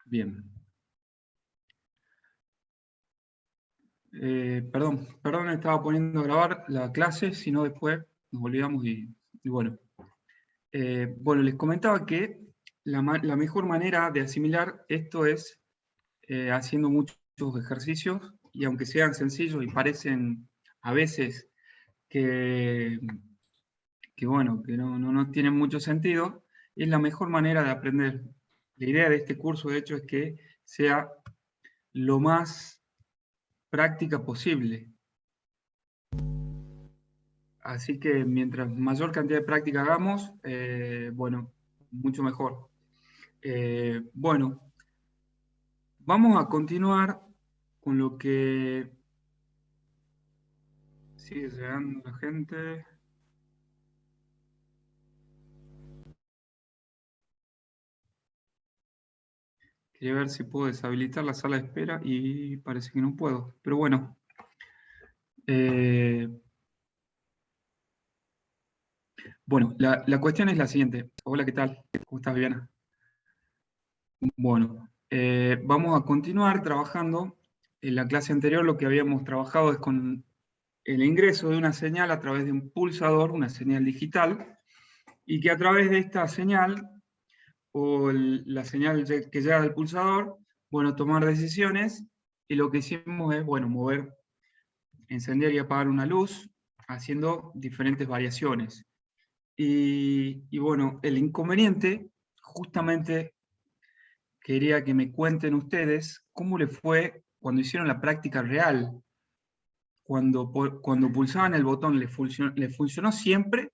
Bien. Perdón, estaba poniendo a grabar la clase, si no después nos olvidamos y bueno. Bueno, les comentaba que la mejor manera de asimilar esto es haciendo muchos ejercicios, y aunque sean sencillos y parecen a veces que, bueno, que no tienen mucho sentido, es la mejor manera de aprender. La idea de este curso, de hecho, es que sea lo más práctica posible. Así que mientras mayor cantidad de práctica hagamos, bueno, mucho mejor. Bueno, vamos a continuar con lo que sigue llegando la gente. Quería ver si puedo deshabilitar la sala de espera y parece que no puedo. Pero bueno, eh, la cuestión es la siguiente. Hola, ¿qué tal? ¿Cómo estás, Viviana? Bueno, vamos a continuar trabajando. En la clase anterior lo que habíamos trabajado es con el ingreso de una señal a través de un pulsador, una señal digital, y que a través de esta señal, o la señal que llega del pulsador, bueno, tomar decisiones, y lo que hicimos es, bueno, mover, encender y apagar una luz, haciendo diferentes variaciones. Y bueno, el inconveniente, justamente quería que me cuenten ustedes cómo les fue cuando hicieron la práctica real. Cuando pulsaban el botón, ¿le funcionó siempre?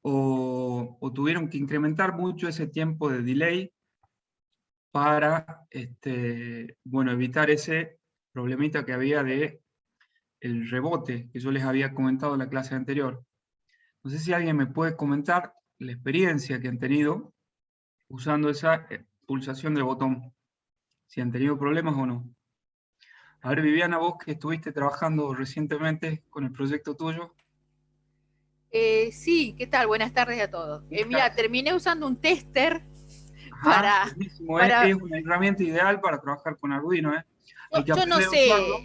¿O tuvieron que incrementar mucho ese tiempo de delay para bueno, evitar ese problemita que había de el rebote que yo les había comentado en la clase anterior? No sé si alguien me puede comentar la experiencia que han tenido usando esa pulsación del botón, si han tenido problemas o no. A ver, Viviana, vos que estuviste trabajando recientemente con el proyecto tuyo. Sí, ¿qué tal? Buenas tardes a todos. ¿Cómo Mira, estás? terminé usando un tester Ajá, para, buenísimo, es para, una herramienta ideal para trabajar con Arduino, ¿eh? Hay que yo no aprender a sé, usarlo.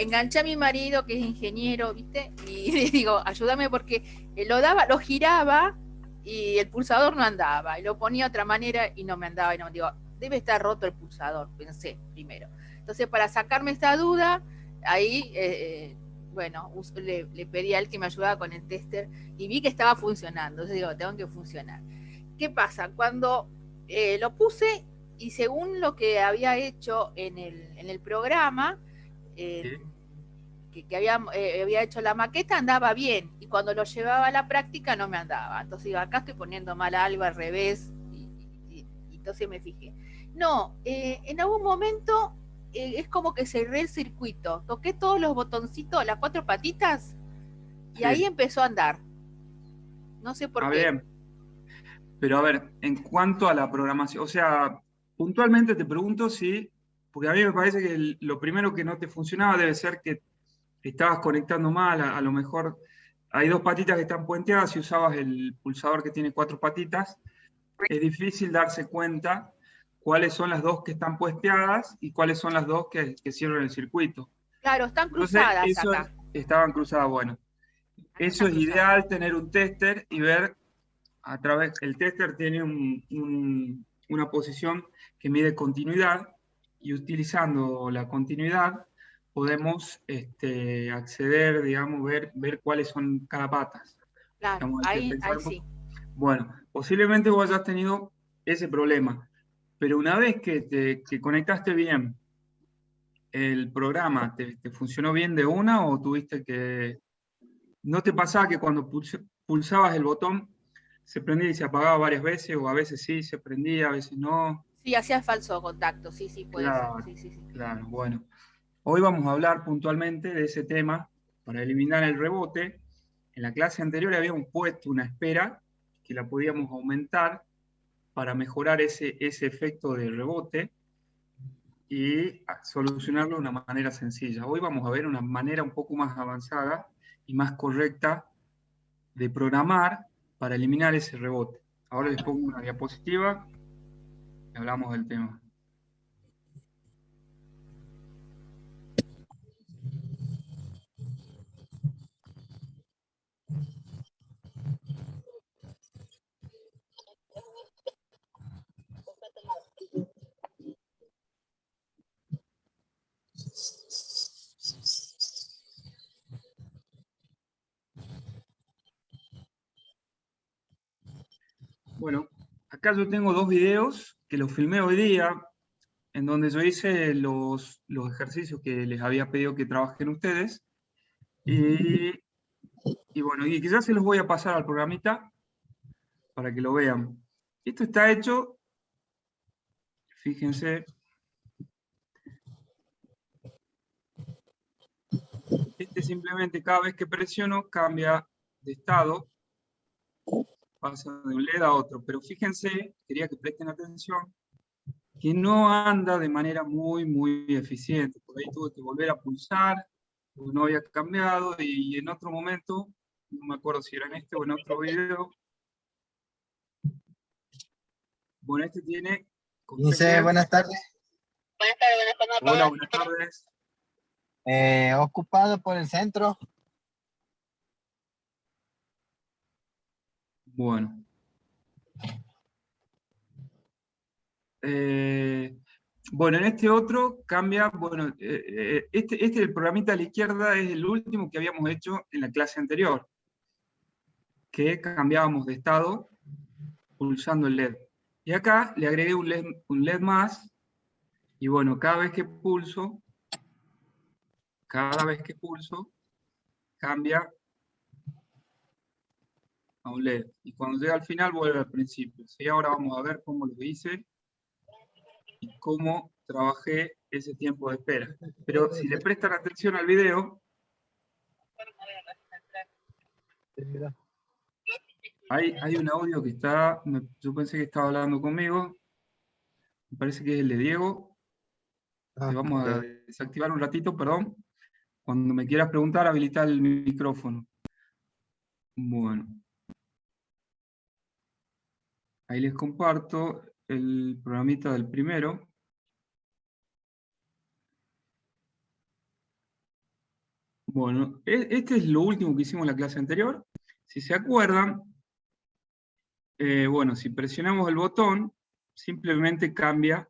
enganché a mi marido que es ingeniero, ¿viste? Y le digo, ayúdame porque lo giraba y el pulsador no andaba, y lo ponía de otra manera y no me andaba, y no, digo, debe estar roto el pulsador, pensé primero. Entonces, para sacarme esta duda, ahí, bueno, le pedí a él que me ayudara con el tester y vi que estaba funcionando, entonces digo, tengo que funcionar. ¿Qué pasa? Cuando lo puse y según lo que había hecho en el programa, eh, Sí. había hecho la maqueta, andaba bien. Y cuando lo llevaba a la práctica no me andaba. Entonces digo, acá estoy poniendo mal algo al revés. Y entonces me fijé. No, en algún momento es como que cerré el circuito. Toqué todos los botoncitos, las cuatro patitas, y ahí Sí, empezó a andar. No sé por a qué. ver, pero a ver, en cuanto a la programación, o sea, puntualmente te pregunto si, porque a mí me parece que lo primero que no te funcionaba debe ser que te estabas conectando mal, a lo mejor hay dos patitas que están puenteadas, si usabas el pulsador que tiene cuatro patitas, es difícil darse cuenta cuáles son las dos que están puesteadas y cuáles son las dos que cierran el circuito. Claro, están Entonces, cruzadas acá. estaban cruzadas, bueno. Acá Eso están es cruzadas. ideal, tener un tester y ver a través, el tester tiene una posición que mide continuidad, y utilizando la continuidad podemos acceder, digamos, ver cuáles son cada patas. Claro, Digamos, hay que ahí, pensar, ahí sí. bueno, posiblemente vos hayas tenido ese problema, pero una vez que conectaste bien el programa, ¿te funcionó bien de una o tuviste que... ¿No te pasaba que cuando pulsabas el botón se prendía y se apagaba varias veces, o a veces sí se prendía, a veces no? Sí, hacía falso contacto, sí, sí, puede ser, Claro, sí, sí, sí. claro. Bueno, hoy vamos a hablar puntualmente de ese tema para eliminar el rebote. En la clase anterior habíamos puesto una espera que la podíamos aumentar para mejorar ese efecto de rebote y solucionarlo de una manera sencilla. Hoy vamos a ver una manera un poco más avanzada y más correcta de programar para eliminar ese rebote. Ahora les pongo una diapositiva, hablamos del tema. Bueno, acá yo tengo 2 videos que los filmé hoy día, en donde yo hice los ejercicios que les había pedido que trabajen ustedes. Y bueno, y que ya se los voy a pasar al programita para que lo vean. Esto está hecho, fíjense, simplemente cada vez que presiono cambia de estado, pasa de un LED a otro, pero fíjense, quería que presten atención, que no anda de manera muy eficiente. Por ahí tuve que volver a pulsar, porque no había cambiado, y en otro momento, no me acuerdo si era en este o en otro video, bueno, este tiene... Dice, buenas tardes. Hola, buenas tardes. Ocupado por el centro. Bueno. Bueno, en este otro cambia, bueno, el programita a la izquierda es el último que habíamos hecho en la clase anterior, que cambiábamos de estado pulsando el LED. Y acá le agregué un LED más, y bueno, cada vez que pulso, cambia a un LED. Y cuando llega al final, vuelve al principio. ¿Sí? Ahora vamos a ver cómo lo hice y cómo trabajé ese tiempo de espera. Pero si le prestan atención al video, hay un audio que está, yo pensé que estaba hablando conmigo, me parece que es el de Diego. Te vamos a desactivar un ratito, perdón. Cuando me quieras preguntar, habilita el micrófono. Bueno. Ahí les comparto el programita del primero. Bueno, este es lo último que hicimos en la clase anterior. Si se acuerdan, bueno, si presionamos el botón, simplemente cambia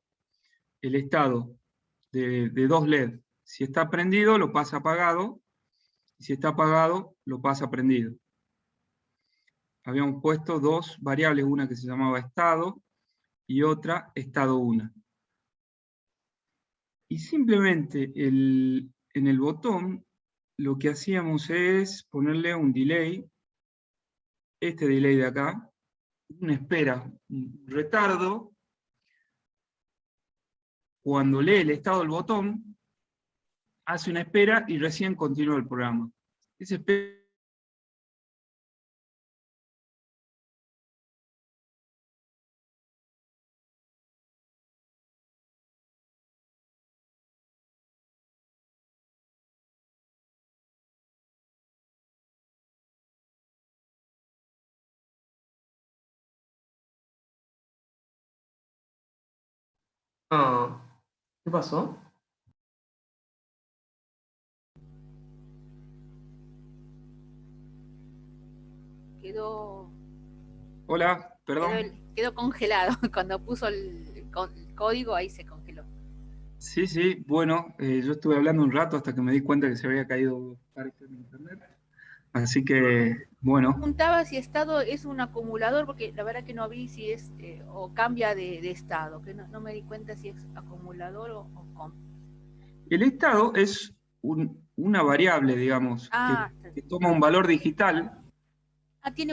el estado de 2 LED. Si está prendido, lo pasa apagado. Y si está apagado, lo pasa prendido. Habíamos puesto 2 variables, una que se llamaba estado y otra estado 1. Y simplemente en el botón lo que hacíamos es ponerle un delay, este delay de acá, una espera, un retardo. Cuando lee el estado del botón, hace una espera y recién continúa el programa. Esa espera Ah, ¿qué pasó? Quedó, Hola, perdón. quedó congelado. Cuando puso el código, ahí se congeló. Sí, bueno, yo estuve hablando un rato hasta que me di cuenta que se había caído parte de internet. Así que, bueno. Preguntaba si estado es un acumulador, porque la verdad que no vi si es, o cambia de estado, que no me di cuenta si es acumulador o El estado es una variable, digamos, que toma un valor digital. Tiene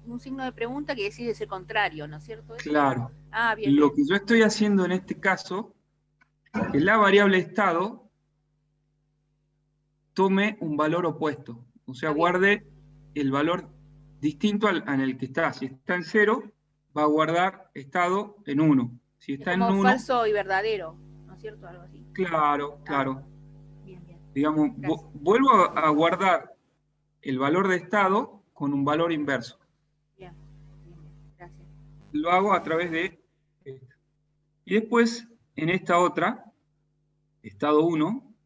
un signo de pregunta que decide ser contrario, ¿no es cierto? Claro. Bien. Lo que yo estoy haciendo en este caso, que la variable estado tome un valor opuesto. O sea, guarde el valor distinto en el que está. Si está en 0, va a guardar estado en 1. Si está en 1... falso y verdadero, ¿no es cierto? Algo así. Claro. Bien. Digamos, vuelvo a guardar el valor de estado con un valor inverso. Bien, gracias. Lo hago a través de esto. Y después, en esta otra, estado 1,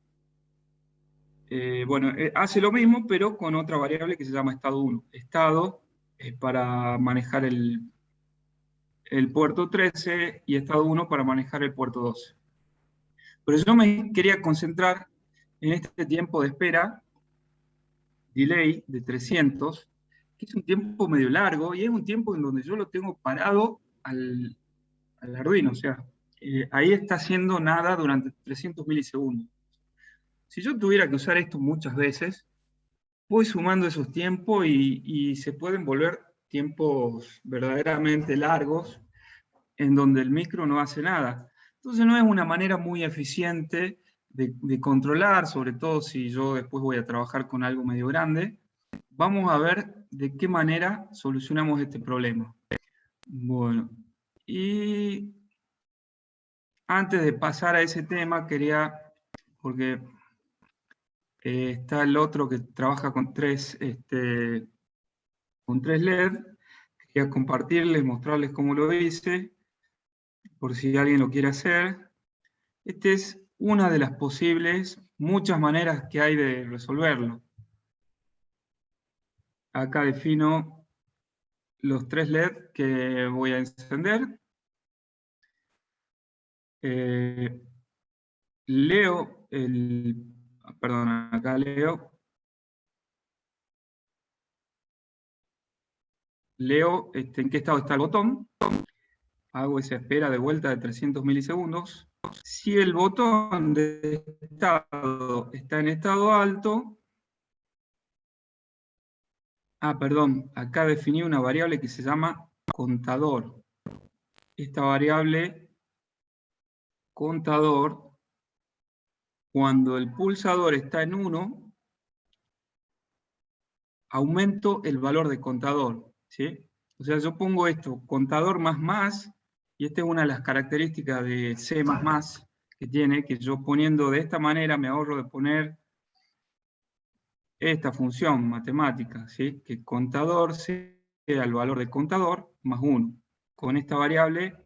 hace lo mismo, pero con otra variable que se llama estado 1. Estado es para manejar el puerto 13 y estado 1 para manejar el puerto 12. Pero yo me quería concentrar en este tiempo de espera, delay de 300, que es un tiempo medio largo y es un tiempo en donde yo lo tengo parado al Arduino, o sea, ahí está haciendo nada durante 300 milisegundos. Si yo tuviera que usar esto muchas veces, voy sumando esos tiempos y se pueden volver tiempos verdaderamente largos en donde el micro no hace nada. Entonces no es una manera muy eficiente de controlar, sobre todo si yo después voy a trabajar con algo medio grande. Vamos a ver de qué manera solucionamos este problema. Bueno, y antes de pasar a ese tema, quería, porque está el otro que trabaja con tres LED, quería compartirles, mostrarles cómo lo hice, por si alguien lo quiere hacer. Esta es una de las posibles, muchas maneras que hay de resolverlo. Acá defino los 3 LED que voy a encender. Leo acá leo en qué estado está el botón. Hago esa espera de vuelta de 300 milisegundos. Si el botón de estado está en estado alto, acá definí una variable que se llama contador. Esta variable contador, cuando el pulsador está en 1, aumento el valor de contador, ¿sí? O sea, yo pongo esto, contador más, y esta es una de las características de C++ que tiene, que yo poniendo de esta manera me ahorro de poner esta función matemática, ¿sí? Que contador sea el valor de contador más 1. Con esta variable,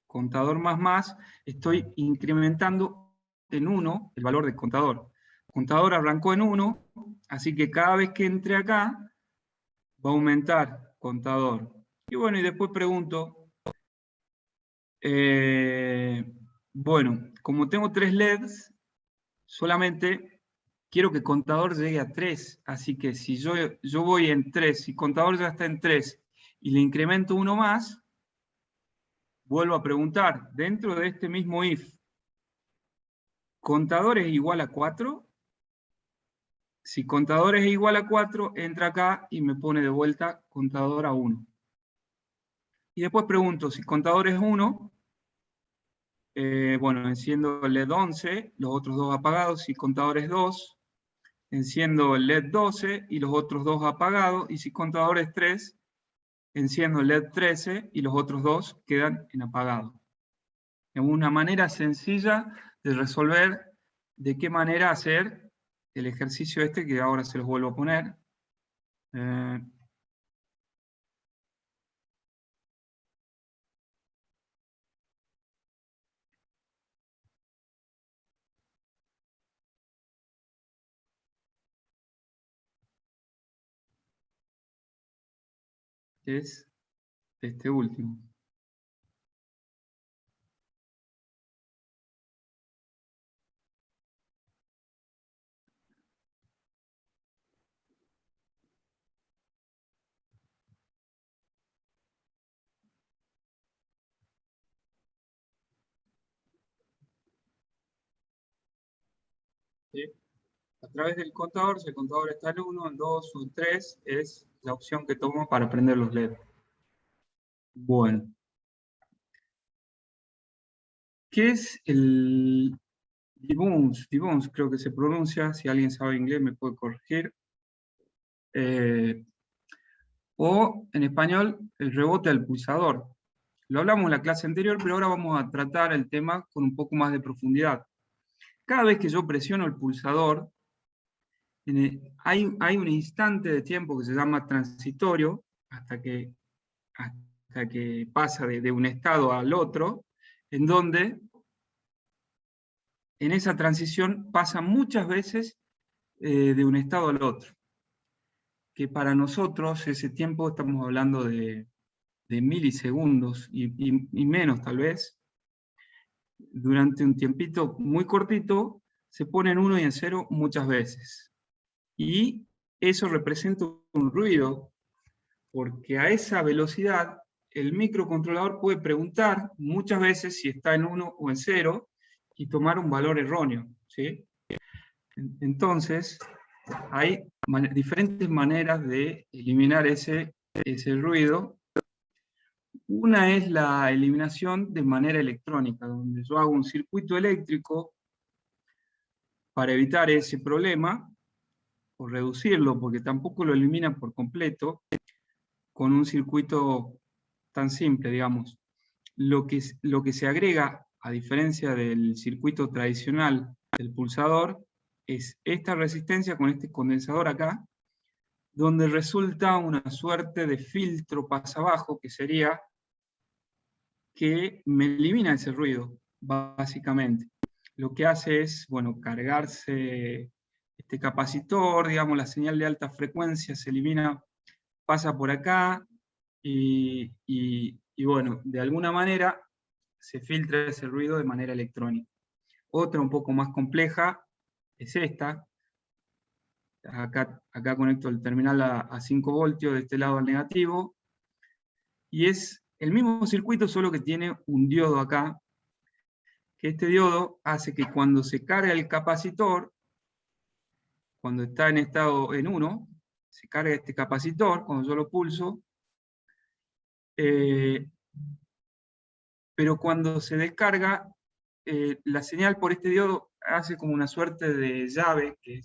contador más, estoy incrementando en 1 el valor de contador. Contador arrancó en 1, así que cada vez que entre acá, va a aumentar contador. Y bueno, y después pregunto, bueno, como tengo 3 LEDs, solamente quiero que contador llegue a 3, así que si yo voy en 3, si contador ya está en 3, y le incremento uno más, vuelvo a preguntar, dentro de este mismo if, ¿contador es igual a 4? Si contador es igual a 4, entra acá y me pone de vuelta contador a 1. Y después pregunto, si contador es 1, bueno, enciendo el LED 11, los otros dos apagados. Si contador es 2, enciendo el LED 12 y los otros dos apagados. Y si contador es 3, enciendo el LED 13 y los otros dos quedan en apagado. Es una manera sencilla de resolver de qué manera hacer el ejercicio este que ahora se los vuelvo a poner. Es este último. ¿Sí? A través del contador, si el contador está en 1, en 2 o en 3, es la opción que tomo para prender los LED. Bueno. ¿Qué es el debounce? Debounce creo que se pronuncia, si alguien sabe inglés me puede corregir. O en español, el rebote del pulsador. Lo hablamos en la clase anterior, pero ahora vamos a tratar el tema con un poco más de profundidad. Cada vez que yo presiono el pulsador, hay un instante de tiempo que se llama transitorio, hasta que pasa de un estado al otro, en donde en esa transición pasa muchas veces de un estado al otro. Que para nosotros ese tiempo estamos hablando de milisegundos y menos tal vez. Durante un tiempito muy cortito se pone en 1 y en 0 muchas veces. Y eso representa un ruido, porque a esa velocidad el microcontrolador puede preguntar muchas veces si está en 1 o en 0 y tomar un valor erróneo, ¿sí? Entonces, hay diferentes maneras de eliminar ese ruido. Una es la eliminación de manera electrónica, donde yo hago un circuito eléctrico para evitar ese problema, o reducirlo, porque tampoco lo elimina por completo, con un circuito tan simple, digamos. Lo que se agrega, a diferencia del circuito tradicional del pulsador, es esta resistencia con este condensador acá, donde resulta una suerte de filtro pasabajo, que sería que me elimina ese ruido, básicamente. Lo que hace es, bueno, cargarse este capacitor, digamos, la señal de alta frecuencia se elimina, pasa por acá, y bueno, de alguna manera se filtra ese ruido de manera electrónica. Otra un poco más compleja es esta. Acá conecto el terminal a 5 voltios, de este lado al negativo, y es el mismo circuito, solo que tiene un diodo acá, que este diodo hace que cuando se carga el capacitor, cuando está en estado en 1, se carga este capacitor, cuando yo lo pulso, pero cuando se descarga, la señal por este diodo hace como una suerte de llave, que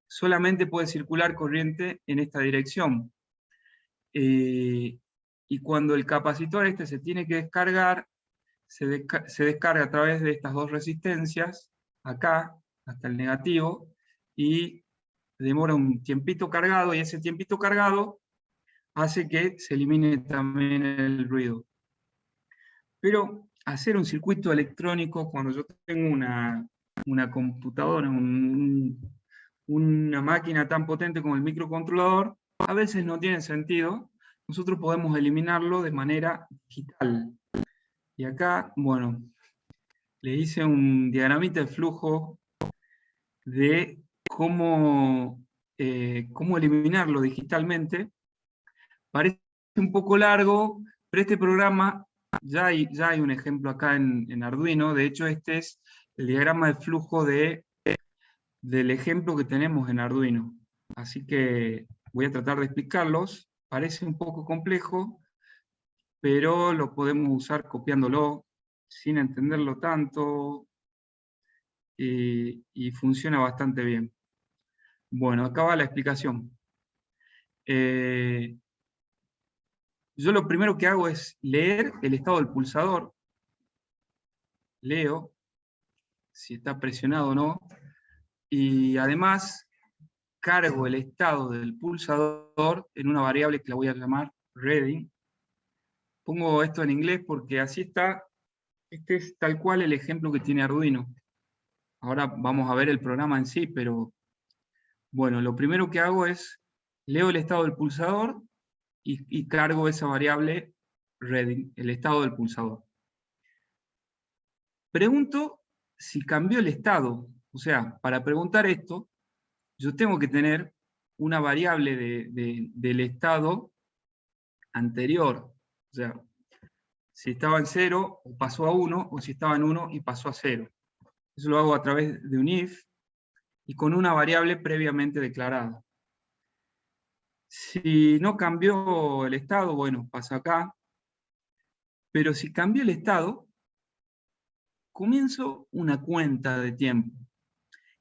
solamente puede circular corriente en esta dirección. Y cuando el capacitor este se tiene que descargar, se descarga a través de estas dos resistencias, acá, hasta el negativo, y demora un tiempito cargado, y ese tiempito cargado hace que se elimine también el ruido. Pero hacer un circuito electrónico, cuando yo tengo una computadora, una máquina tan potente como el microcontrolador, a veces no tiene sentido. Nosotros podemos eliminarlo de manera digital. Y acá, bueno, le hice un diagramita de flujo de cómo eliminarlo digitalmente. Parece un poco largo, pero este programa, ya hay un ejemplo acá en Arduino. De hecho, este es el diagrama de flujo del ejemplo que tenemos en Arduino. Así que voy a tratar de explicarlos. Parece un poco complejo, pero lo podemos usar copiándolo, sin entenderlo tanto, y funciona bastante bien. Bueno, acá va la explicación. Yo lo primero que hago es leer el estado del pulsador. Leo si está presionado o no. Y además cargo el estado del pulsador en una variable que la voy a llamar ready. Pongo esto en inglés porque así está. Este es tal cual el ejemplo que tiene Arduino. Ahora vamos a ver el programa en sí, pero bueno, lo primero que hago es leo el estado del pulsador y cargo esa variable ready, el estado del pulsador. Pregunto si cambió el estado. O sea, para preguntar esto, yo tengo que tener una variable del estado anterior. O sea, si estaba en 0 o pasó a 1, o si estaba en 1 y pasó a 0. Eso lo hago a través de un if y con una variable previamente declarada. Si no cambió el estado, bueno, pasa acá. Pero si cambió el estado, comienzo una cuenta de tiempo.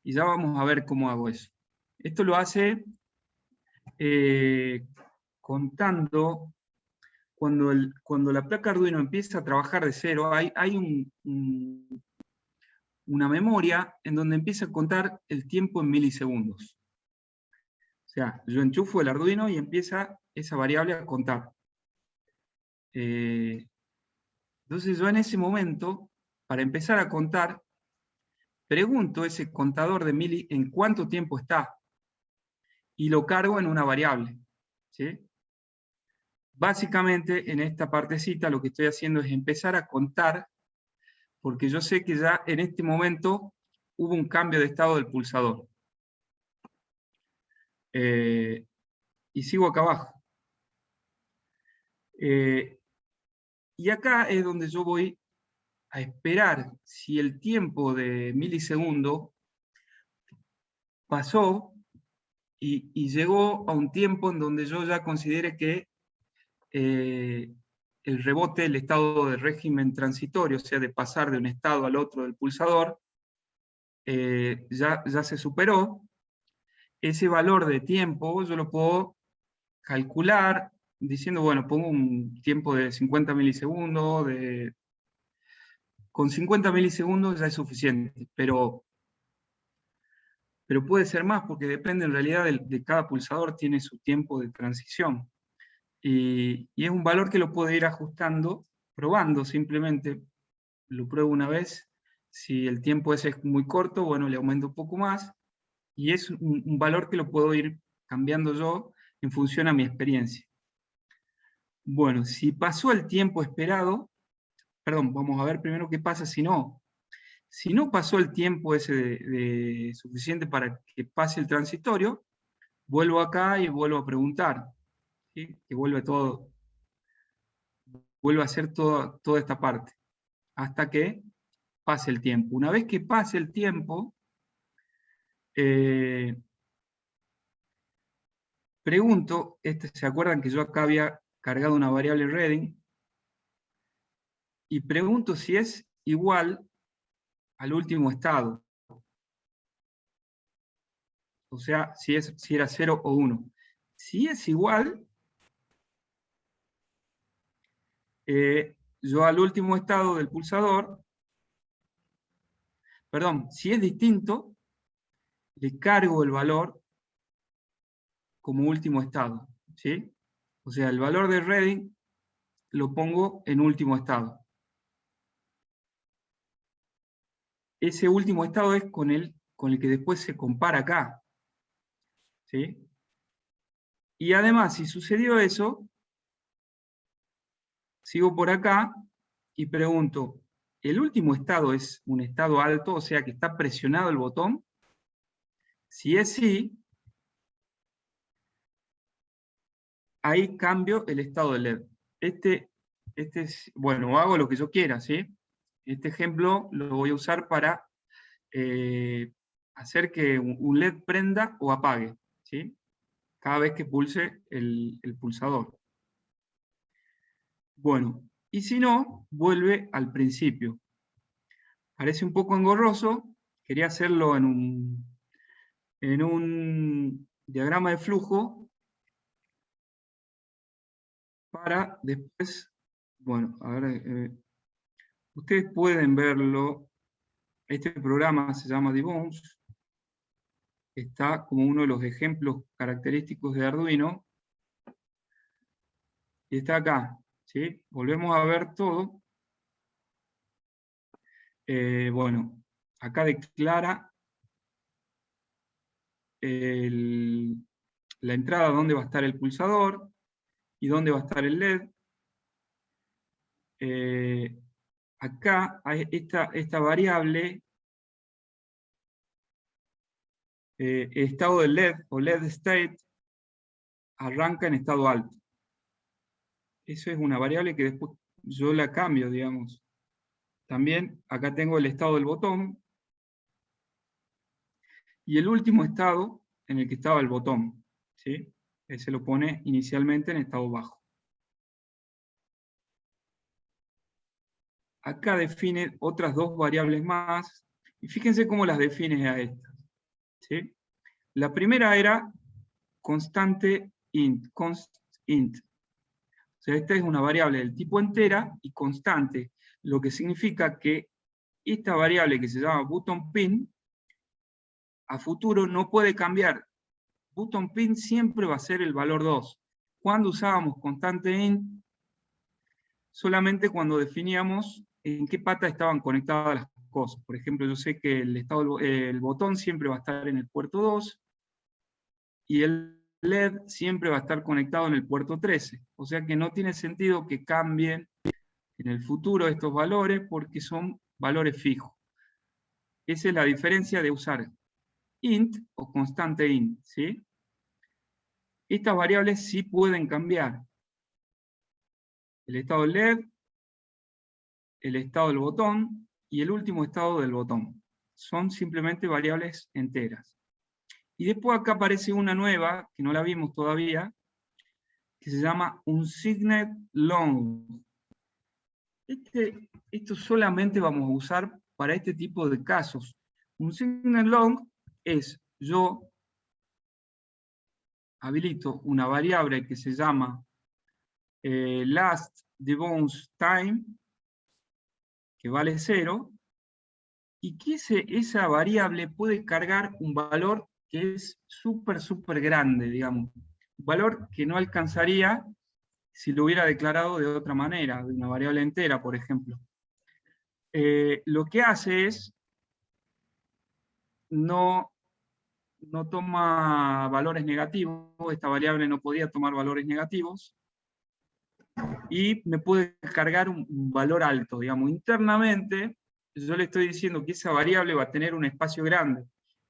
Y ya vamos a ver cómo hago eso. Esto lo hace contando, cuando la placa Arduino empieza a trabajar de 0, hay una memoria en donde empieza a contar el tiempo en milisegundos. O sea, yo enchufo el Arduino y empieza esa variable a contar. Entonces yo en ese momento, para empezar a contar, pregunto a ese contador de mili en cuánto tiempo está, y lo cargo en una variable, ¿sí? Básicamente, en esta partecita lo que estoy haciendo es empezar a contar, porque yo sé que ya en este momento hubo un cambio de estado del pulsador. Y sigo acá abajo. Y acá es donde yo voy a esperar si el tiempo de milisegundo pasó y llegó a un tiempo en donde yo ya considere que el rebote, el estado de régimen transitorio, o sea, de pasar de un estado al otro del pulsador, ya se superó. Ese valor de tiempo yo lo puedo calcular diciendo, bueno, pongo un tiempo de 50 milisegundos, con 50 milisegundos ya es suficiente, pero puede ser más, porque depende en realidad de cada pulsador, tiene su tiempo de transición. Y es un valor que lo puedo ir ajustando, probando simplemente, lo pruebo una vez, si el tiempo ese es muy corto, bueno, le aumento un poco más, y es un valor que lo puedo ir cambiando yo en función a mi experiencia. Bueno, si pasó el tiempo esperado, perdón, vamos a ver primero qué pasa si no. Si no pasó el tiempo ese suficiente para que pase el transitorio, vuelvo acá y vuelvo a preguntar, ¿sí? Que vuelve a hacer toda esta parte, hasta que pase el tiempo. Una vez que pase el tiempo, pregunto, ¿se acuerdan que yo acá había cargado una variable reading? Y pregunto si es igual al último estado. O sea, si era 0 o 1. Si es igual, yo al último estado del pulsador, perdón, si es distinto, le cargo el valor como último estado, ¿sí? O sea, el valor de reading lo pongo en último estado. Ese último estado es con el que después se compara acá, ¿sí? Y además, si sucedió eso, sigo por acá y pregunto, ¿el último estado es un estado alto, o sea que está presionado el botón? Si es sí, ahí cambio el estado de LED. Este es, bueno, hago lo que yo quiera, ¿sí? Este ejemplo lo voy a usar para hacer que un LED prenda o apague, ¿sí? Cada vez que pulse el pulsador. Bueno, y si no, vuelve al principio. Parece un poco engorroso, quería hacerlo en un diagrama de flujo para después, bueno, a ver, ustedes pueden verlo. Este programa se llama Debounce, está como uno de los ejemplos característicos de Arduino, y está acá, ¿sí? Volvemos a ver todo. Bueno, acá declara la entrada donde va a estar el pulsador y dónde va a estar el LED. Acá hay esta variable, estado del LED o LED state, arranca en estado alto. Eso es una variable que después yo la cambio, digamos. También acá tengo el estado del botón y el último estado en el que estaba el botón, ¿sí? Ese lo pone inicialmente en estado bajo. Acá define otras dos variables más, y fíjense cómo las define a estas, ¿sí? La primera era constante int, const int. O sea, esta es una variable del tipo entera y constante, lo que significa que esta variable que se llama button pin, a futuro no puede cambiar. Button pin siempre va a ser el valor 2. Cuando usábamos constante int, solamente cuando definíamos en qué pata estaban conectadas las cosas. Por ejemplo, yo sé que el botón siempre va a estar en el puerto 2, y el LED siempre va a estar conectado en el puerto 13. O sea que no tiene sentido que cambien en el futuro estos valores, porque son valores fijos. Esa es la diferencia de usar int o constante int, ¿sí? Estas variables sí pueden cambiar. El estado del LED, el estado del botón y el último estado del botón. Son simplemente variables enteras. Y después acá aparece una nueva, que no la vimos todavía, que se llama unsigned long. Esto solamente vamos a usar para este tipo de casos. Unsigned long es, yo habilito una variable que se llama last debounce time, que vale 0, y que esa variable puede cargar un valor que es súper grande, digamos. Un valor que no alcanzaría si lo hubiera declarado de otra manera, de una variable entera, por ejemplo. Lo que hace es, no toma valores negativos, esta variable no podía tomar valores negativos, y me puede cargar un valor alto, digamos. Internamente, yo le estoy diciendo que esa variable va a tener un espacio grande.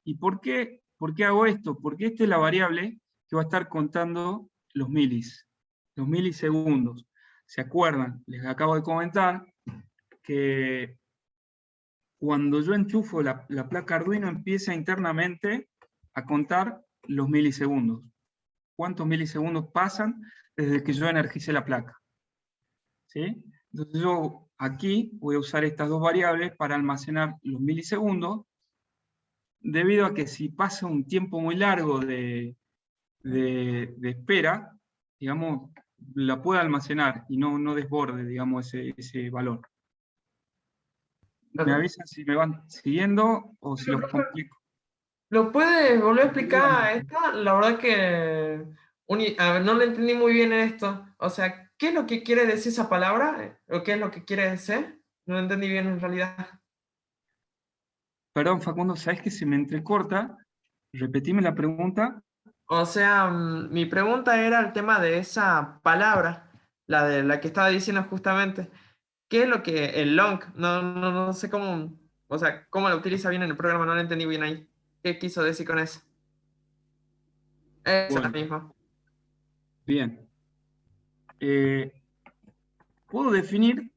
¿Y por qué hago esto? Porque esta es la variable que va a estar contando los milisegundos. ¿Se acuerdan? Les acabo de comentar que cuando yo enchufo la placa Arduino, empieza internamente a contar los milisegundos. ¿Cuántos milisegundos pasan desde que yo energicé la placa? ¿Sí? Entonces yo aquí voy a usar estas dos variables para almacenar los milisegundos, debido a que si pasa un tiempo muy largo de espera, digamos, la puedo almacenar y no desborde, digamos, ese valor. ¿Me avisan si me van siguiendo o si los complico? ¿Lo puedes volver a explicar esta? La verdad que a ver, no lo entendí muy bien en esto. O sea, ¿qué es lo que quiere decir esa palabra? ¿O qué es lo que quiere decir? No lo entendí bien en realidad. Perdón, Facundo, ¿sabes que se me entrecorta? Repetime la pregunta. O sea, mi pregunta era el tema de esa palabra, la de la que estaba diciendo justamente. ¿Qué es lo que el long? No sé cómo, o sea, cómo lo utiliza bien en el programa, no lo entendí bien ahí. ¿Qué quiso decir con eso? Esa es la Bueno, misma. bien. Puedo definir,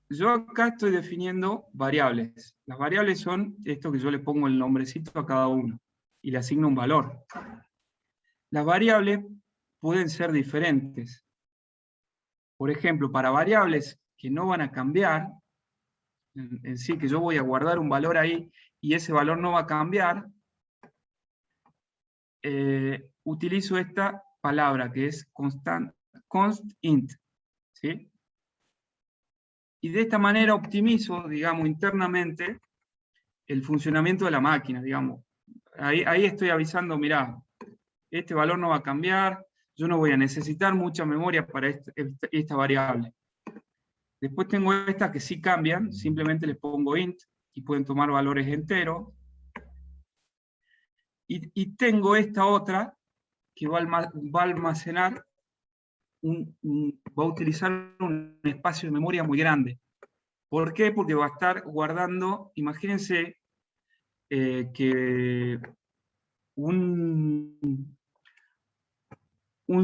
yo acá estoy definiendo variables. Las variables son esto que yo le pongo el nombrecito a cada uno y le asigno un valor. Las variables pueden ser diferentes. Por ejemplo, para variables que no van a cambiar, en sí, que yo voy a guardar un valor ahí y ese valor no va a cambiar, utilizo esta palabra que es const_int, ¿sí? Y de esta manera optimizo, digamos, internamente el funcionamiento de la máquina, digamos. Ahí estoy avisando, mirá, este valor no va a cambiar, yo no voy a necesitar mucha memoria para esta variable. Después tengo estas que sí cambian, simplemente les pongo int, y pueden tomar valores enteros. Y tengo esta otra, que va a almacenar, va a utilizar un espacio de memoria muy grande. ¿Por qué? Porque va a estar guardando, imagínense que un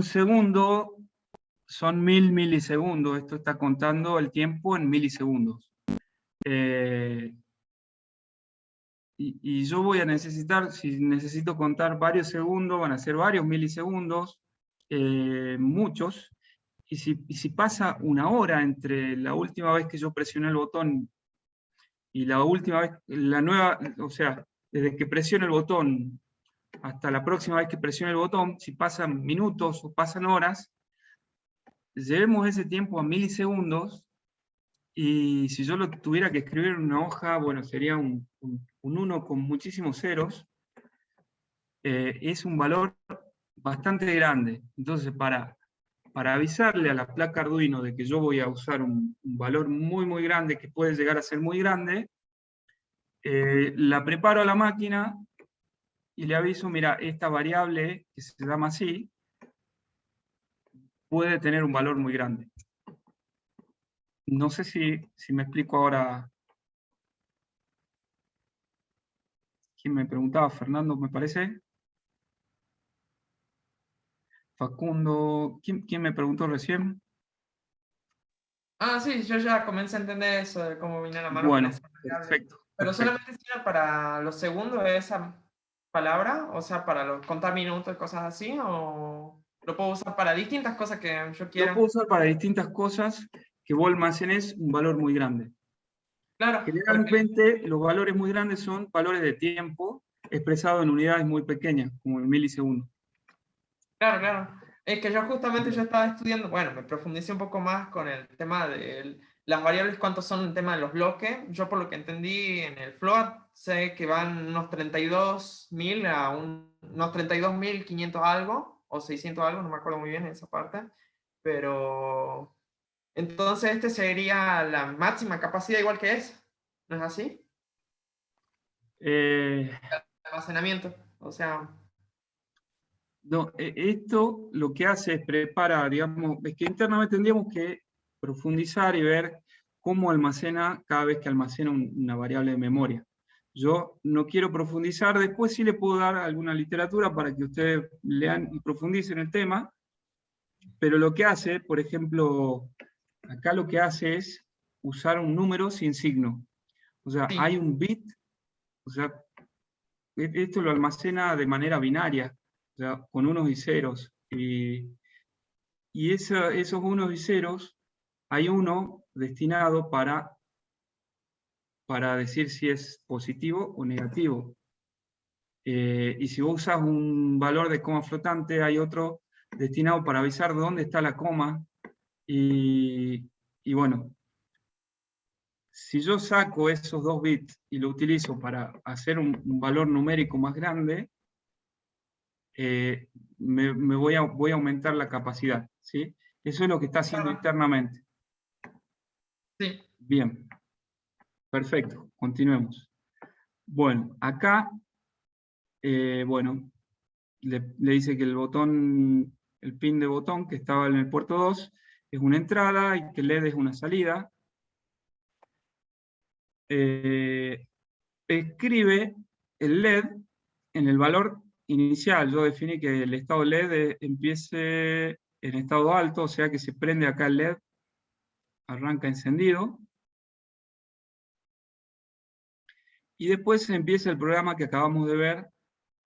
segundo son 1000 milisegundos, esto está contando el tiempo en milisegundos. Y yo voy a necesitar, si necesito contar varios segundos, van a ser varios milisegundos, muchos, y si pasa una hora entre la última vez que yo presioné el botón y la última vez, la nueva, o sea, desde que presiono el botón hasta la próxima vez que presione el botón, si pasan minutos o pasan horas, llevemos ese tiempo a milisegundos, y si yo lo tuviera que escribir en una hoja, bueno, sería un 1 con muchísimos ceros. Es un valor bastante grande. Entonces, para para avisarle a la placa Arduino de que yo voy a usar un valor muy grande, que puede llegar a ser muy grande, la preparo a la máquina y le aviso, mira, esta variable, que se llama así, puede tener un valor muy grande. No sé si me explico ahora. ¿Quién me preguntaba? Fernando, me parece. Facundo. ¿Quién me preguntó recién? Ah, sí, yo ya comencé a entender eso de cómo viene la mano con Bueno, esa variable. perfecto. Pero perfecto. solamente sirve para los segundos de esa palabra, o sea, para contar minutos y cosas así, o lo puedo usar para distintas cosas que yo Lo quiera. puedo usar para distintas cosas que vos almacenes un valor muy grande. Claro, porque Generalmente los valores muy grandes son valores de tiempo expresados en unidades muy pequeñas, como el milisegundo. claro. Es que yo justamente yo estaba estudiando, bueno, me profundicé un poco más con el tema de las variables, cuántos son el tema de los bloques. Yo por lo que entendí en el float, sé que van unos 32.000 a unos 32.500 algo, o 600 algo, no me acuerdo muy bien esa parte. Pero entonces este sería la máxima capacidad igual que es, ¿no es así? Almacenamiento, o sea... No, esto lo que hace es prepara, digamos, es que internamente tendríamos que profundizar y ver cómo almacena cada vez que almacena una variable de memoria. Yo no quiero profundizar, después sí le puedo dar alguna literatura para que ustedes lean y profundicen el tema, pero lo que hace, por ejemplo, acá lo que hace es usar un número sin signo. O sea, Sí. hay un bit, o sea, esto lo almacena de manera binaria, o sea, con unos y ceros. Y esos unos y ceros, hay uno destinado para decir si es positivo o negativo. Y si vos usas un valor de coma flotante, hay otro destinado para avisar dónde está la coma. Y bueno, si yo saco esos 2 bits y lo utilizo para hacer un valor numérico más grande, voy a aumentar la capacidad, ¿sí? Eso es lo que está haciendo internamente. Sí. Bien, perfecto, continuemos. Bueno, acá, bueno, le dice que el botón, el pin de botón que estaba en el puerto 2 es una entrada y que LED es una salida. Escribe el LED en el valor inicial. Yo definí que el estado LED empiece en estado alto, o sea que se prende acá el LED, arranca encendido. Y después empieza el programa que acabamos de ver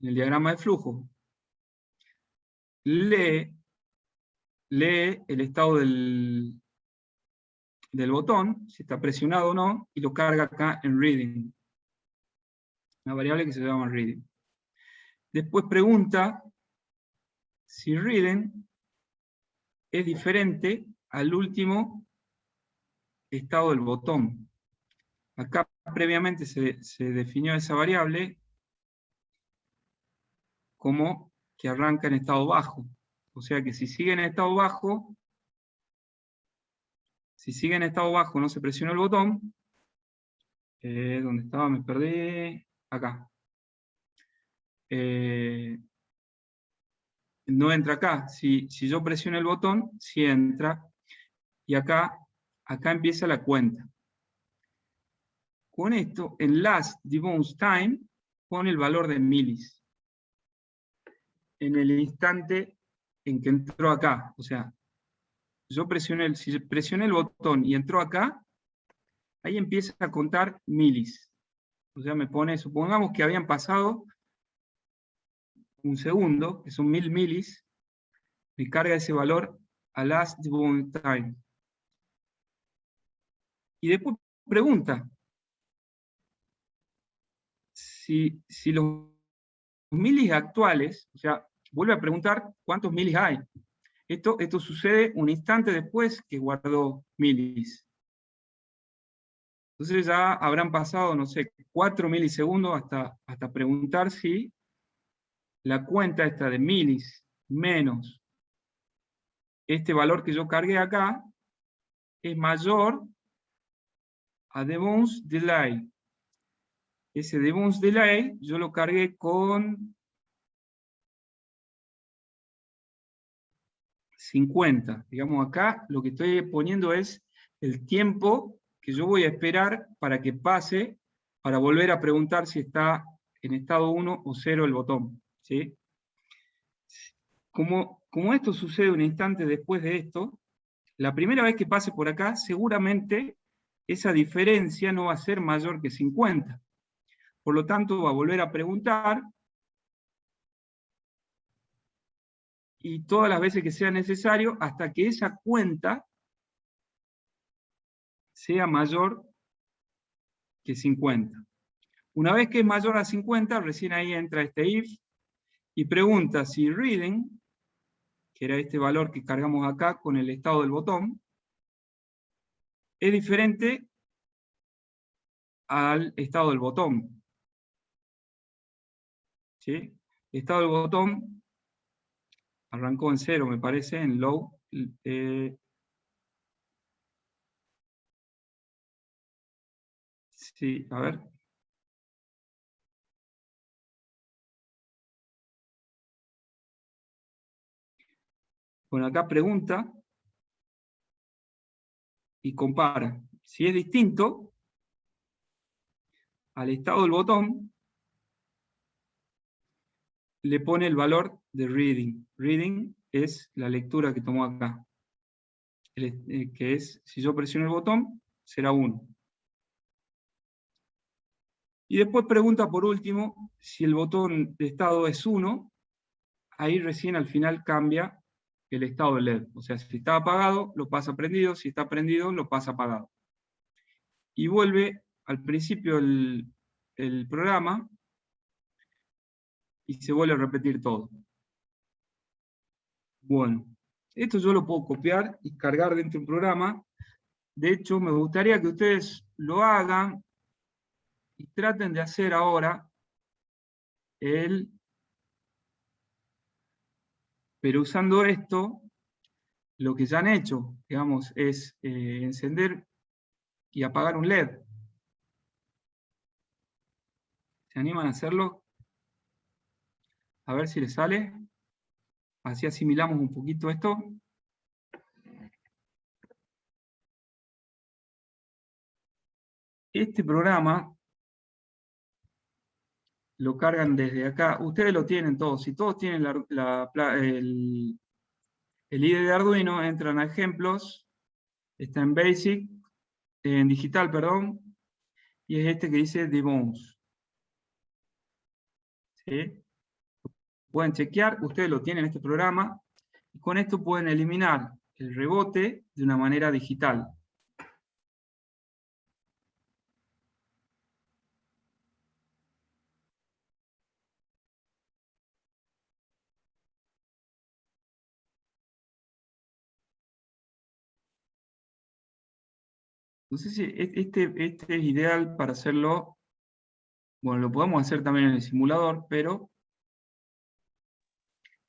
en el diagrama de flujo. Lee el estado del botón, si está presionado o no, y lo carga acá en reading. Una variable que se llama reading. Después pregunta si reading es diferente al último estado del botón. Acá previamente se definió esa variable como que arranca en estado bajo. O sea que si sigue en estado bajo, no se presiona el botón. ¿Dónde estaba? Me perdí. Acá. No entra acá. Si yo presiono el botón, sí entra. Y acá empieza la cuenta. Con esto, en last debounce time, pone el valor de milis. En el instante en que entró acá. O sea, si presioné el botón y entró acá, ahí empieza a contar milis. O sea, me pone, supongamos que habían pasado un segundo, que son 1000 milis, me carga ese valor a last debounce time. Y después pregunta si los milis actuales, o sea, vuelve a preguntar cuántos milis hay. Esto sucede un instante después que guardó milis. Entonces ya habrán pasado, no sé, 4 milisegundos hasta preguntar si la cuenta esta de milis menos este valor que yo cargué acá es mayor a debounce delay. Ese debounce delay yo lo cargué con 50. Digamos, acá lo que estoy poniendo es el tiempo que yo voy a esperar para que pase, para volver a preguntar si está en estado 1 o 0 el botón, ¿sí? Como esto sucede un instante después de esto, la primera vez que pase por acá, seguramente esa diferencia no va a ser mayor que 50. Por lo tanto, va a volver a preguntar, y todas las veces que sea necesario, hasta que esa cuenta sea mayor que 50. Una vez que es mayor a 50, recién ahí entra este if, y pregunta si reading, que era este valor que cargamos acá con el estado del botón, es diferente al estado del botón. ¿Sí? El estado del botón arrancó en 0, me parece, en low. Sí, a ver. Bueno, acá pregunta y compara. Si es distinto al estado del botón, le pone el valor de reading. Reading es la lectura que tomó acá. Que es, si yo presiono el botón, será 1. Y después pregunta por último, si el botón de estado es 1, ahí recién al final cambia el estado del LED. O sea, si está apagado, lo pasa prendido, si está prendido, lo pasa apagado. Y vuelve al principio el programa, y se vuelve a repetir todo. Bueno, esto yo lo puedo copiar y cargar dentro de un programa. De hecho, me gustaría que ustedes lo hagan y traten de hacer ahora pero usando esto, lo que ya han hecho, digamos, es encender y apagar un LED. ¿Se animan a hacerlo? A ver si les sale. Así asimilamos un poquito esto. Este programa lo cargan desde acá. Ustedes lo tienen todos. Si todos tienen el IDE de Arduino, entran a ejemplos, está en Basic, en Digital, perdón, y es este que dice Debounce. ¿Sí? Pueden chequear, ustedes lo tienen en este programa, y con esto pueden eliminar el rebote de una manera digital. No sé si este es ideal para hacerlo, bueno, lo podemos hacer también en el simulador, pero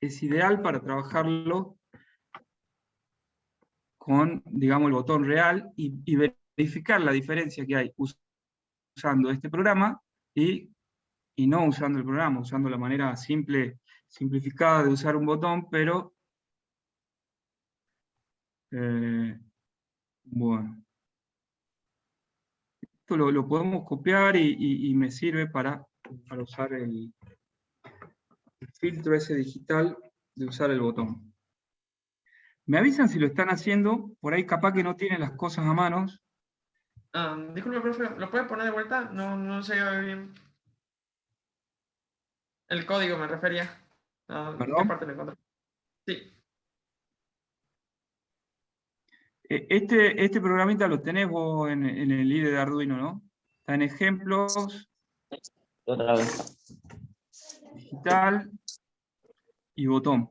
es ideal para trabajarlo con, digamos, el botón real y verificar la diferencia que hay usando este programa y no usando el programa, usando la manera simplificada de usar un botón, pero bueno. Esto lo podemos copiar y me sirve para usar el filtro ese digital de usar el botón. Me avisan si lo están haciendo, por ahí capaz que no tienen las cosas a manos. Disculpe, profe, ¿lo puede poner de vuelta? No se ve bien. El código me refería. ¿En qué ¿Perdón? parte lo encontré? Sí. Este programita lo tenés vos en el IDE de Arduino, ¿no? Está en ejemplos, Otra vez. digital y botón.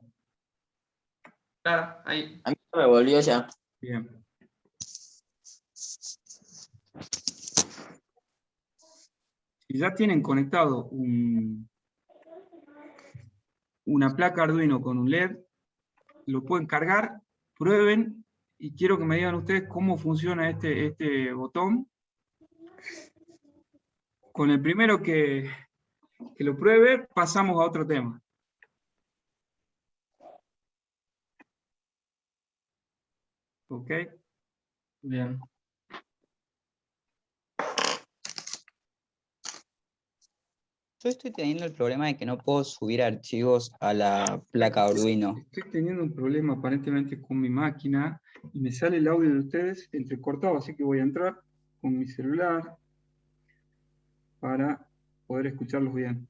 Claro, ahí. A mí me volvió ya. Bien. Si ya tienen conectado una placa Arduino con un LED, lo pueden cargar prueben y quiero que me digan ustedes cómo funciona este botón. Con el primero que lo pruebe, pasamos a otro tema. ¿Ok? Bien. Yo estoy teniendo el problema de que no puedo subir archivos a la placa Arduino. Estoy teniendo un problema aparentemente con mi máquina y me sale el audio de ustedes entrecortado, así que voy a entrar con mi celular para poder escucharlos bien.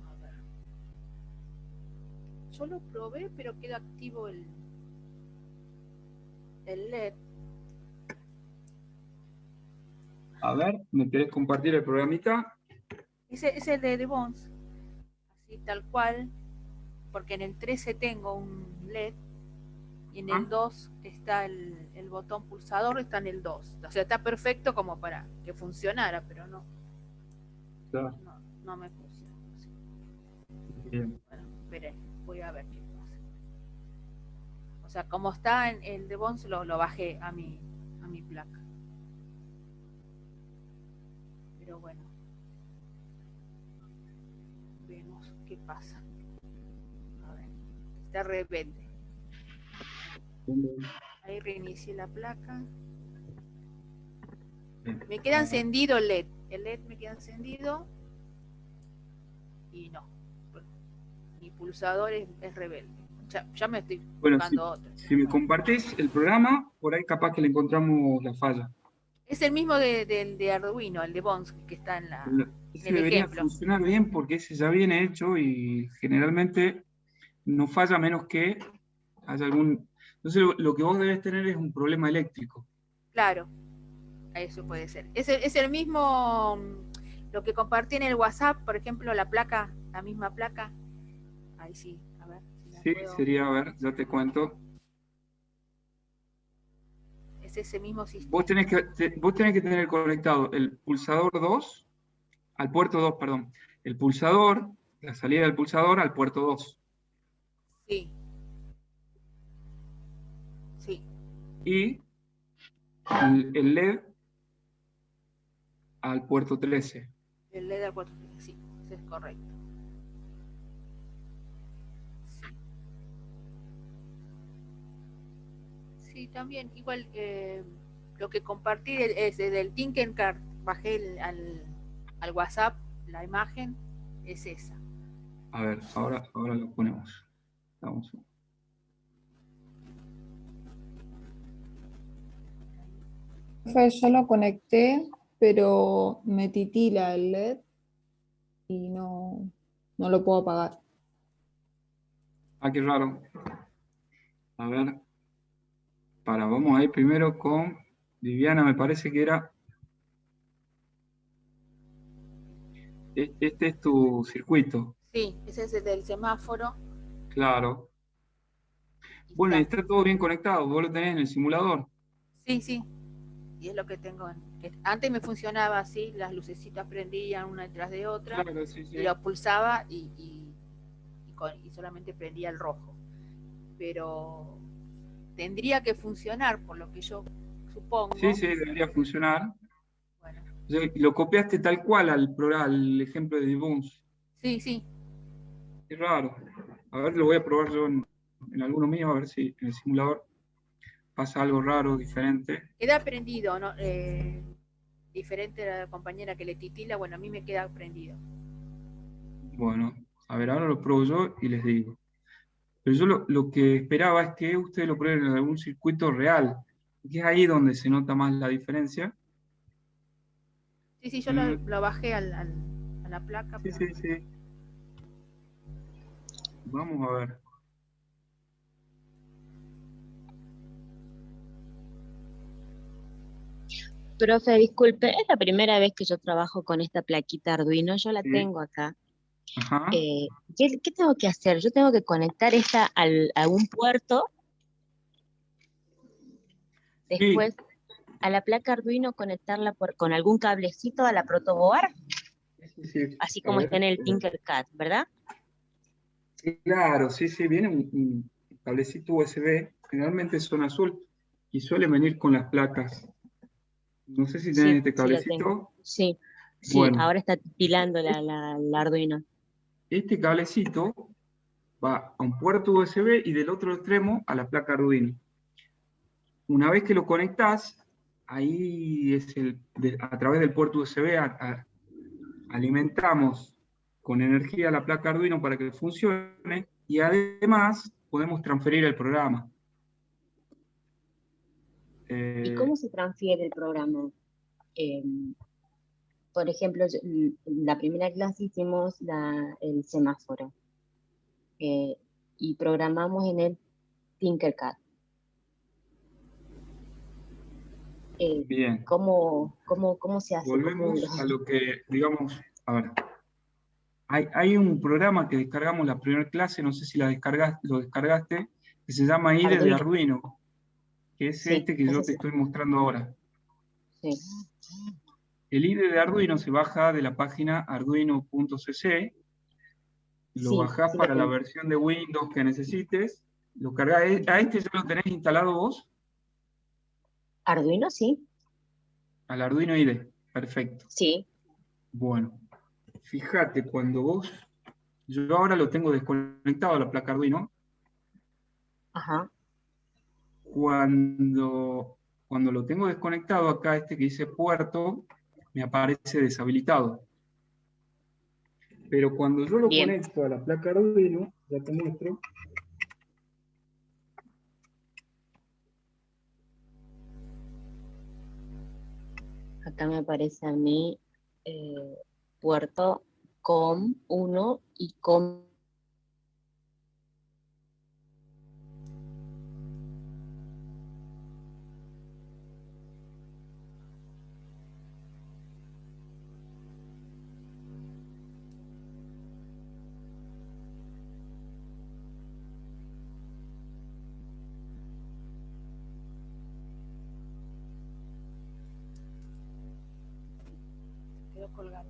A ver. Yo lo probé, pero queda activo el LED. A ver, ¿me querés compartir el programita? Ese es el de Bones. Así tal cual. Porque en el 13 tengo un LED. Y en el 2 está el botón pulsador, está en el 2. O sea, está perfecto como para que funcionara, pero no. Claro. No me funciona. Bien. Bueno, veré, voy a ver qué pasa. O sea, como está en el de Bones, lo bajé a mi placa. Pero bueno. Vemos qué pasa. A ver. Está rebelde. Ahí reinicié la placa. Me queda encendido el LED. El LED me queda encendido. Y no. Mi pulsador es rebelde. Ya me estoy buscando otro. Si me compartís el programa, por ahí capaz que le encontramos la falla. Es el mismo de Arduino, el de Bones, que está en Ese el debería ejemplo. funcionar bien porque ese ya viene hecho y generalmente no falla menos que haya algún... Entonces lo que vos debes tener es un problema eléctrico. Claro, eso puede ser. Es el mismo, lo que compartí en el WhatsApp, por ejemplo, la misma placa. Ahí sí, a ver. Sí, sería, a ver, ya te cuento. Es ese mismo sistema. Vos tenés que tener conectado el pulsador 2, al puerto 2, perdón. El pulsador, la salida del pulsador al puerto 2. Sí. Sí. Y el LED al puerto 13. El LED al puerto 13, sí, eso es correcto. Sí, también, igual lo que compartí es del Tinkercad, bajé al WhatsApp la imagen, es esa. A ver, ahora lo ponemos. Vamos. Yo lo conecté, pero me titila el LED y no lo puedo apagar. Ah, qué raro. A ver. Vamos a ir primero con Viviana, me parece que era... Este es tu circuito. Sí, ese es el del semáforo. Claro. Bueno, y está todo bien conectado, vos lo tenés en el simulador. Sí, sí. Y es lo que tengo. Antes me funcionaba así, las lucecitas prendían una detrás de otra. Claro, sí, sí. Y lo pulsaba y solamente prendía el rojo. Pero tendría que funcionar, por lo que yo supongo. Sí, sí, debería funcionar. Bueno. Lo copiaste tal cual al ejemplo de Debones. Sí, sí. Qué raro. A ver, lo voy a probar yo en alguno mío, a ver si en el simulador pasa algo raro, diferente. Queda prendido, ¿no? Diferente a la compañera que le titila, bueno, a mí me queda prendido. Bueno, a ver, ahora lo pruebo yo y les digo. Pero yo lo que esperaba es que ustedes lo prueben en algún circuito real, que es ahí donde se nota más la diferencia. Sí, sí, yo lo bajé a la placa. Sí, pero... sí, sí. Vamos a ver. Profe, disculpe, es la primera vez que yo trabajo con esta plaquita Arduino, yo la Sí. tengo acá. Ajá. ¿Qué tengo que hacer? Yo tengo que conectar esta a un puerto, después a la placa Arduino conectarla con algún cablecito a la protoboard, Sí, sí. así como está en el Tinkercad, ¿verdad? Claro, sí, sí, viene un cablecito USB, generalmente son azul, y suele venir con las placas. No sé si tenés Sí, este sí lo tengo. cablecito. Sí, sí, Bueno, ahora está titilando la Arduino. este cablecito va a un puerto USB y del otro extremo a la placa Arduino. Una vez que lo conectás, ahí es a través del puerto USB alimentamos con energía la placa Arduino para que funcione y además podemos transferir el programa. ¿Y cómo se transfiere el programa? Por ejemplo, en la primera clase hicimos el semáforo y programamos en el Tinkercad. Bien, ¿Cómo se hace? volvemos a lo que, digamos, a ver, hay un programa que descargamos la primera clase, no sé si lo descargaste, que se llama IDE de Arduino, que es Sí, este que yo ese te sí. estoy mostrando ahora. Sí. El IDE de Arduino se baja de la página arduino.cc, lo Sí, bajás sí lo para la tengo. versión de Windows que necesites, lo cargas. ¿A este ya lo tenés instalado vos? ¿Arduino? Sí. Al Arduino IDE, perfecto. Sí. Bueno, fíjate, yo ahora lo tengo desconectado a la placa Arduino. Ajá. Cuando lo tengo desconectado, acá este que dice puerto, me aparece deshabilitado. Pero cuando yo lo Bien. conecto a la placa Arduino, ya te muestro. Acá me aparece a mí puerto COM1 y COM. Quedó colgado.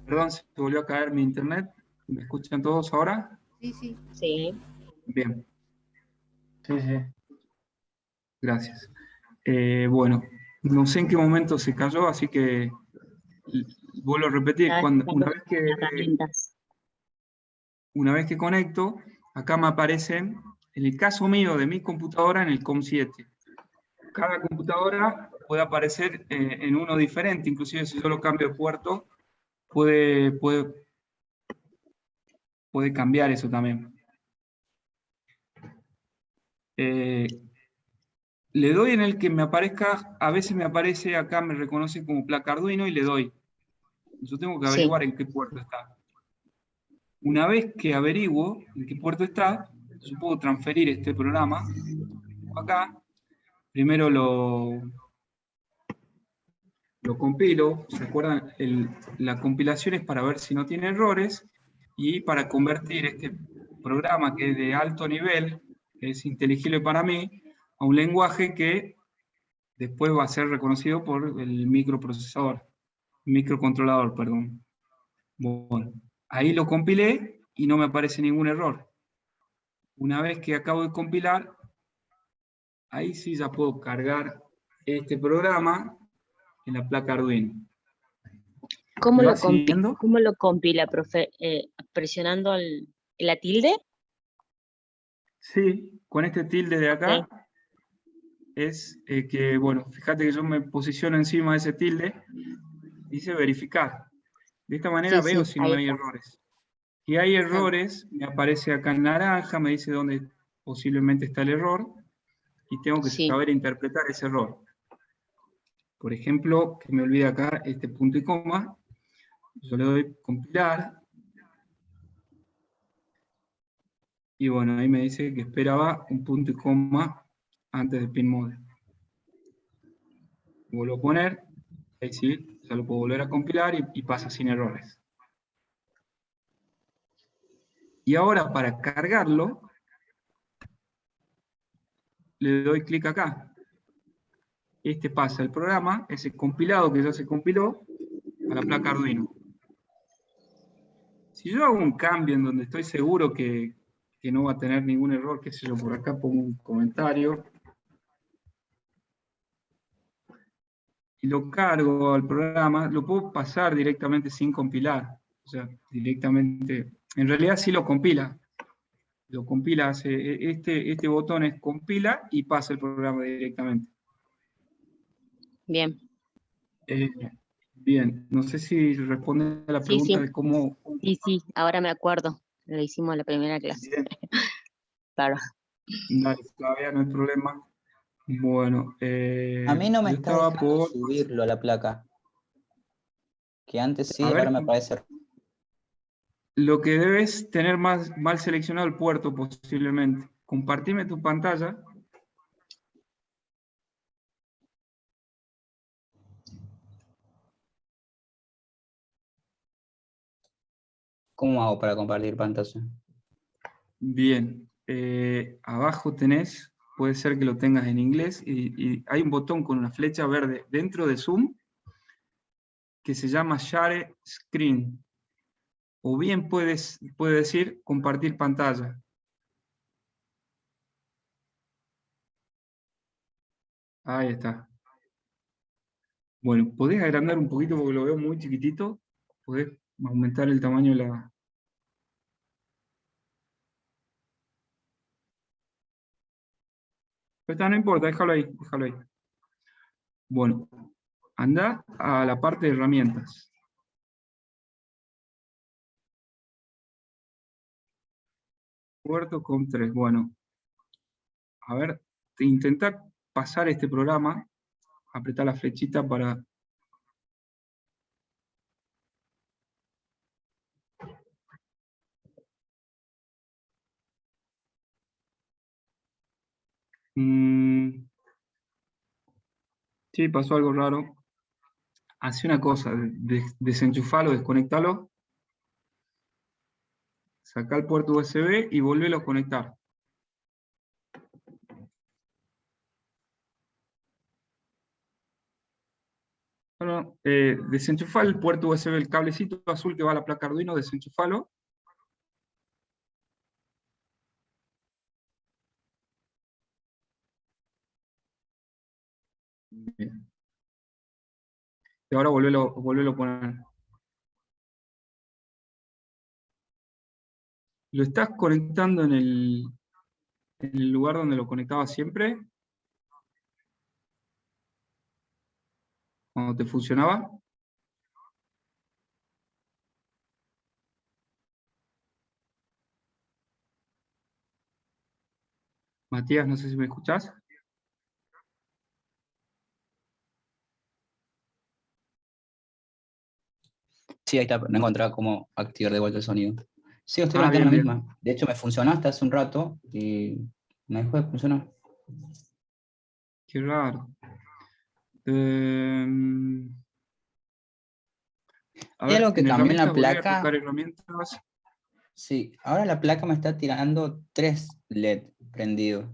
Perdón, se volvió a caer mi internet. ¿Me escuchan todos ahora? Sí, sí. Sí. Bien, Sí, sí. gracias. Bueno, no sé en qué momento se cayó, así que vuelvo a repetir. Estaba explicando las herramientas. Una vez que conecto, acá me aparecen, en el caso mío de mi computadora, en el COM7. Cada computadora puede aparecer en uno diferente, inclusive si yo lo cambio de puerto, puede cambiar eso también. Le doy en el que me aparezca, a veces me aparece acá, me reconoce como placa Arduino y le doy. Yo tengo que averiguar en qué puerto está. Una vez que averiguo en qué puerto está, yo puedo transferir este programa acá. Primero lo compilo. ¿Se acuerdan? La compilación es para ver si no tiene errores y para convertir este programa que es de alto nivel, que es inteligible para mí, a un lenguaje que después va a ser reconocido por el microcontrolador, perdón. Bueno, ahí lo compilé y no me aparece ningún error. Una vez que acabo de compilar, ahí sí ya puedo cargar este programa en la placa Arduino. ¿Cómo ¿Me lo, va siguiendo? ¿Cómo lo compila, profe? ¿Presionando la tilde? Sí, con este tilde de acá. Ok. Es que, bueno, fíjate que yo me posiciono encima de ese tilde, dice verificar. De esta manera Sí, veo sí, si no ahí hay está. errores. Si hay Ajá. errores, me aparece acá en naranja, me dice dónde posiblemente está el error, y tengo que Sí. saber interpretar ese error. Por ejemplo, que me olvide acá este punto y coma, yo le doy compilar, y bueno, ahí me dice que esperaba un punto y coma antes del pin mode. Vuelvo a poner, ahí sí, ya lo puedo volver a compilar y pasa sin errores. Y ahora para cargarlo, le doy clic acá. Este pasa el programa, ese compilado que ya se compiló, a la placa Arduino. Si yo hago un cambio en donde estoy seguro que no va a tener ningún error, qué sé yo, por acá pongo un comentario y lo cargo al programa, lo puedo pasar directamente sin compilar. O sea, directamente, en realidad sí lo compila, este botón es compila y pasa el programa directamente. Bien. Bien, no sé si responde a la Sí, pregunta sí. de cómo... Sí, ahora me acuerdo. Lo hicimos en la primera clase. Bien, Claro. dale, todavía no hay problema. Bueno, A mí no me yo está estaba dejando por... subirlo a la placa. Que antes A sí, ahora ver, me parece. lo que debes tener mal seleccionado el puerto posiblemente. Compartime tu pantalla. ¿Cómo hago para compartir pantalla? Bien, abajo tenés, puede ser que lo tengas en inglés, y hay un botón con una flecha verde dentro de Zoom que se llama Share Screen. O bien puede decir compartir pantalla. Ahí está. Bueno, ¿podés agrandar un poquito porque lo veo muy chiquitito? ¿Podés aumentar el tamaño de la... Pero está, no importa, déjalo ahí, déjalo ahí. Bueno, anda a la parte de herramientas. Puerto con 3. Bueno, a ver, intenta pasar este programa, apretar la flechita para... Sí, pasó algo raro. Hace una cosa, desenchufalo, desconectalo, saca el puerto USB y volvelo a conectar. Bueno, desenchufa el puerto USB, el cablecito azul que va a la placa Arduino, desenchufalo. Bien. Y ahora volvelo a poner. ¿Lo estás conectando en el lugar donde lo conectaba siempre? Cuando te funcionaba. Matías, no sé si me escuchás. Sí, ahí está, no encontraba cómo activar de vuelta el sonido. Sí, estoy Ah, planteando bien, la bien. misma. De hecho, me funcionó hasta hace un rato y me dejó de funcionar. Qué raro. A Hay ver, algo que en cambió en la herramientas, volví a placa. tocar herramientas. Sí, ahora la placa me está tirando 3 LED prendidos.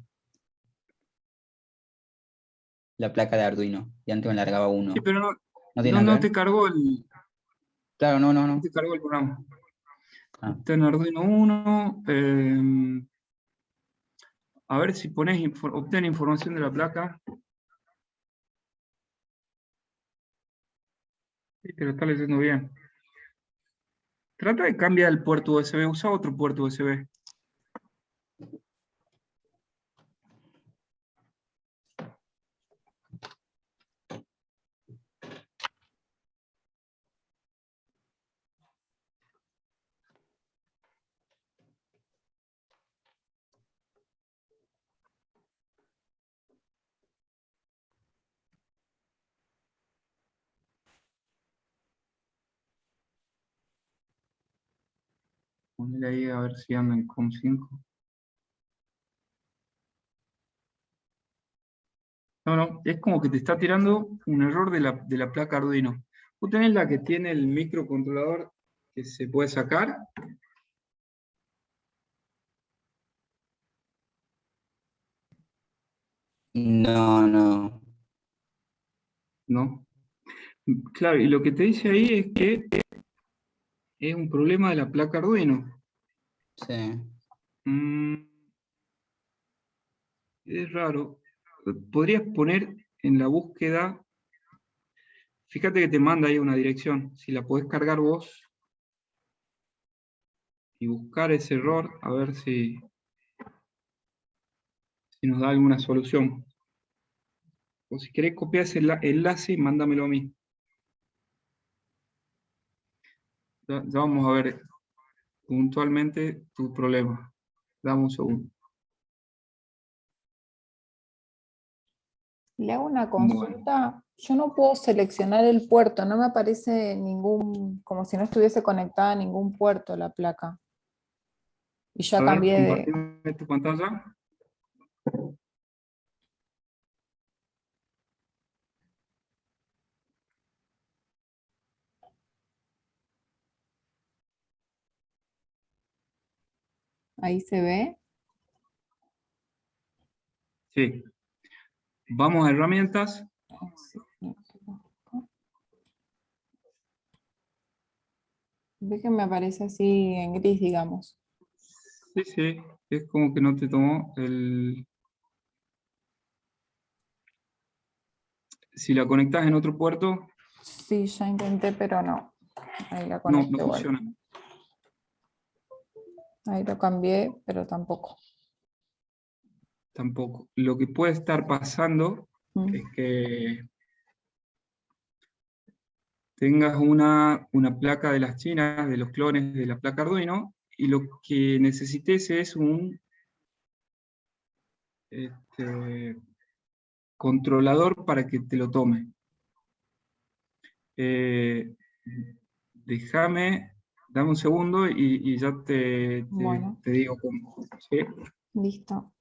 La placa de Arduino. Y antes me largaba uno. Sí, pero ¿No tiene nada no que te ver? cargó el, Claro, no, no, no no. te cargó el programa. Ah, Está en Arduino 1. A ver si pones obtener información de la placa. Sí, te lo está leyendo bien. Trata de cambiar el puerto USB, usa otro puerto USB. Ponle ahí a ver si anda en COM5. No, es como que te está tirando un error de la placa Arduino. Tú tenés la que tiene el microcontrolador que se puede sacar. no, no. ¿No? Claro, y lo que te dice ahí es que Es un problema de la placa Arduino. Sí. Mm, es raro. Podrías poner en la búsqueda, fíjate que te manda ahí una dirección. Si la podés cargar vos y buscar ese error, a ver si nos da alguna solución. O si querés copiar ese enlace, mándamelo a mí. Ya vamos a ver puntualmente tu problema. Dame un segundo. Le hago una Bueno. consulta. Yo no puedo seleccionar el puerto, no me aparece ningún, como si no estuviese conectada a ningún puerto la placa. Y ya A ver, cambié de... compartime tu pantalla. Ahí se ve. Sí. Vamos a herramientas. Ve que me aparece así en gris, digamos. Sí, sí. Es como que no te tomó el... Si la conectas en otro puerto, Sí, ya intenté, pero no. Ahí la no conecté igual. funciona. Ahí lo cambié, pero tampoco. Tampoco. Lo que puede estar pasando es que tengas una placa de las chinas, de los clones de la placa Arduino, y lo que necesites es un controlador para que te lo tome. Dame un segundo y ya Bueno. te digo cómo. ¿Sí? Listo.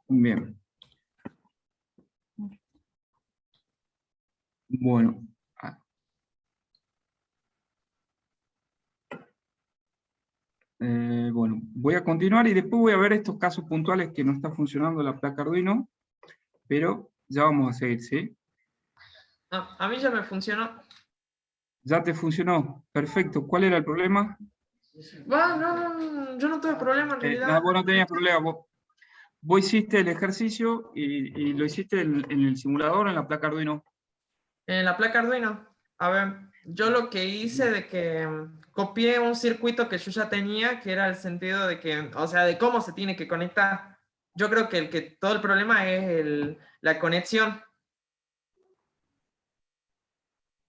Bien. Bueno. Bueno, voy a continuar y después voy a ver estos casos puntuales que no está funcionando la placa Arduino, pero ya vamos a seguir, ¿sí? A mí ya me funcionó. Ya te funcionó, perfecto. ¿Cuál era el problema? No, yo no tuve problema en realidad. Vos no tenías problema, vos hiciste el ejercicio y lo hiciste en el simulador, en la placa Arduino. En la placa Arduino, a ver, yo lo que hice de que copié un circuito que yo ya tenía, que era el sentido de que, o sea, de cómo se tiene que conectar. Yo creo que todo el problema es la conexión.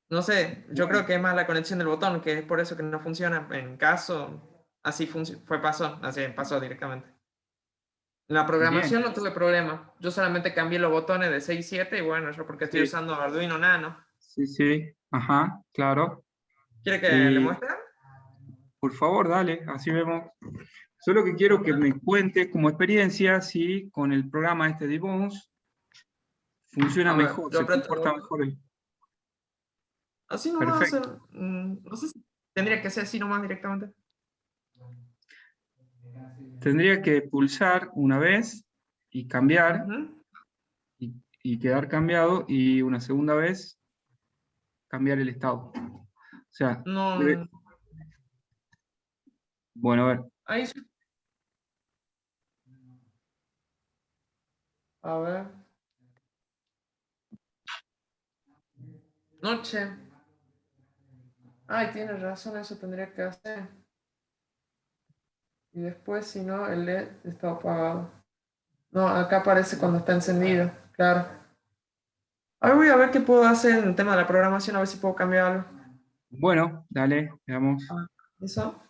No sé, yo creo que es más la conexión del botón, que es por eso que no funciona. En caso, así pasó directamente. En la programación Bien. no tuve problema. Yo solamente cambié los botones de 6 y 7 y bueno, yo porque estoy Sí, usando Arduino Nano. sí, sí, ajá, claro. ¿Quiere que le Y muestre? por favor, dale, así vemos. Solo que quiero que me cuentes como experiencia si con el programa este de Bones funciona A ver, mejor, yo se aprieto el comporta botón. mejor. Así nomás, Perfecto. no sé si tendría que ser así nomás directamente. Tendría que pulsar una vez y cambiar Ujú. y quedar cambiado, y una segunda vez cambiar el estado. O sea, No, bueno, a ver. ahí sí. A ver. Noche. Ay, tienes razón, eso tendría que hacer. Y después, si no, el LED está apagado. No, acá aparece cuando está encendido, claro. A ver, voy a ver qué puedo hacer en el tema de la programación, a ver si puedo cambiarlo. Bueno, dale, veamos. ¿Eso?